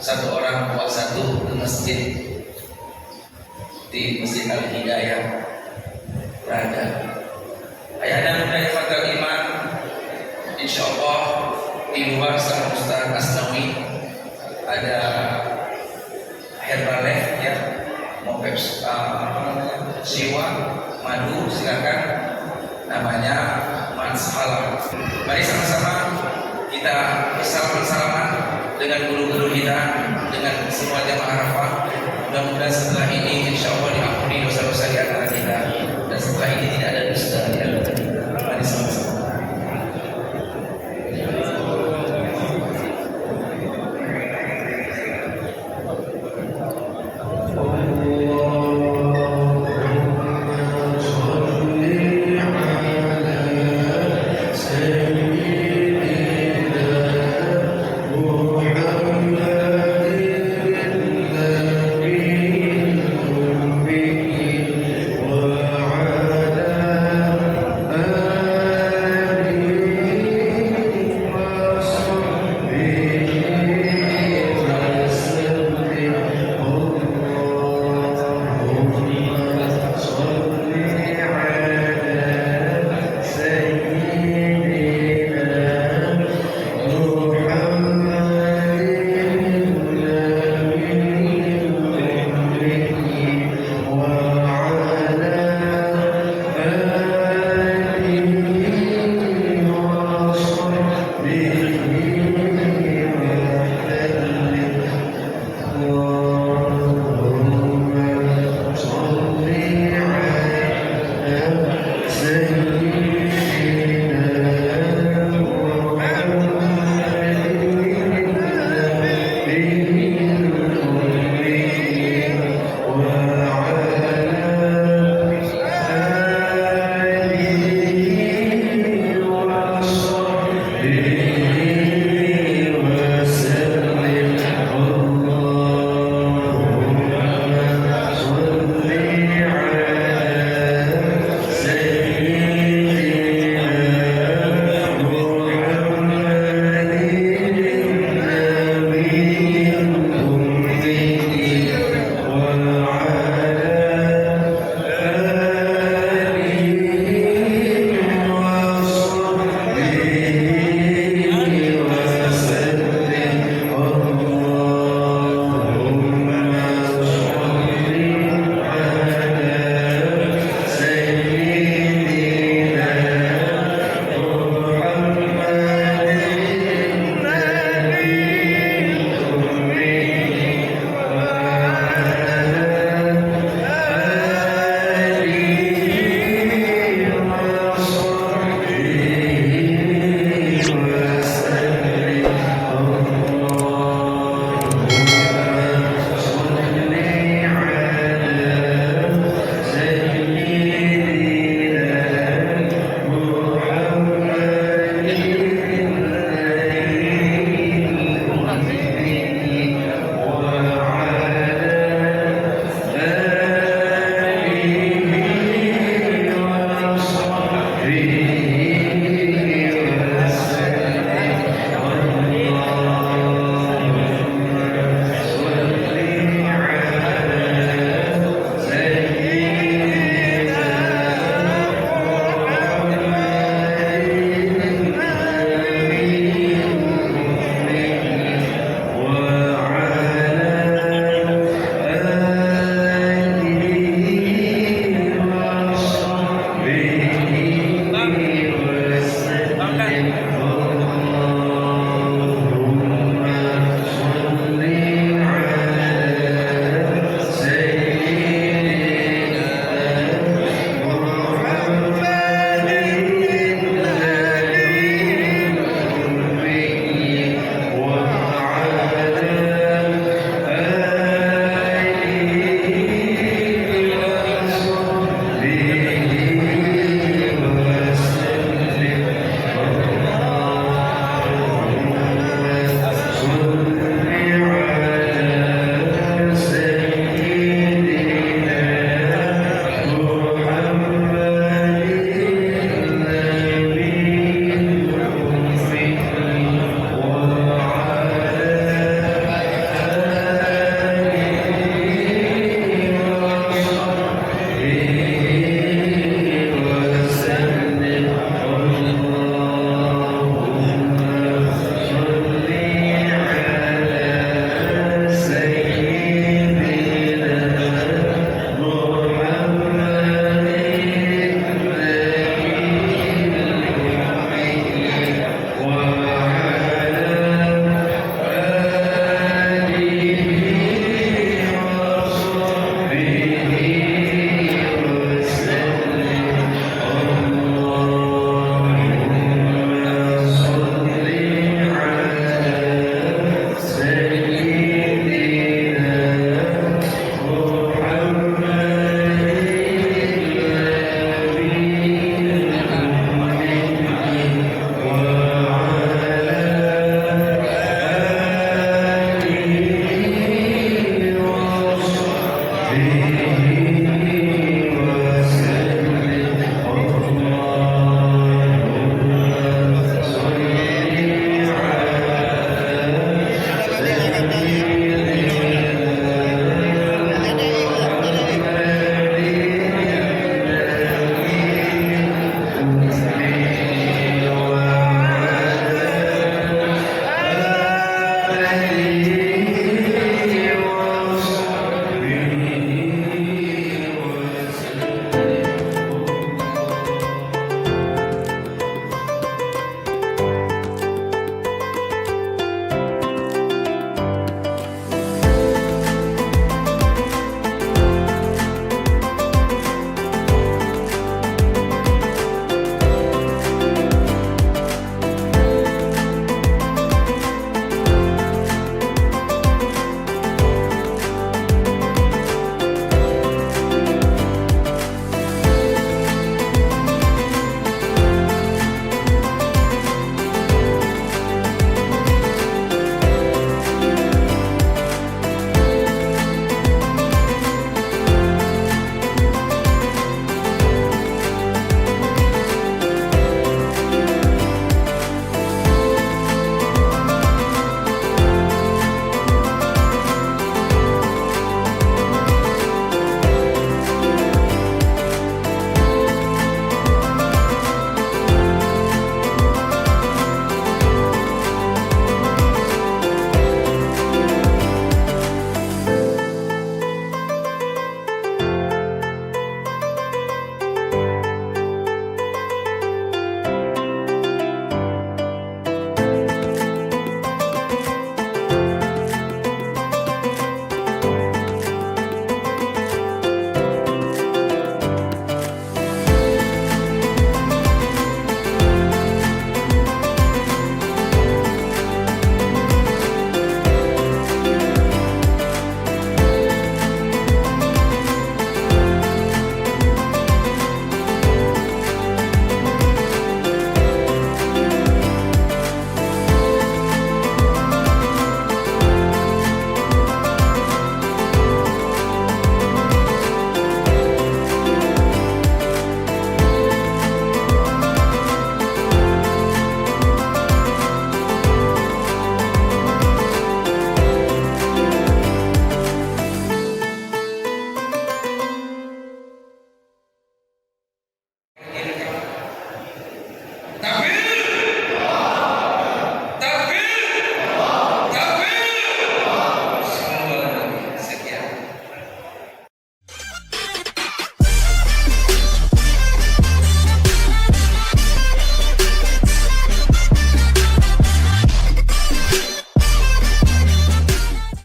satu orang buat satu ke masjid di Masjid Al-Hidayah berada. Ayahanda Buddha Ikhwatal Iman, insya Allah di luar sama Ustaz Asnawi ada herbal ya, mau siwa madu, silakan, namanya Mans Halal. Mari sama-sama kita bersalaman-salaman dengan guru-guru kita, dengan semua jamaah Arafah. Mudah-mudahan setelah ini insya Allah diampuni dosa-dosa di antara kita, dan setelah ini tidak ada dusta di antara kita.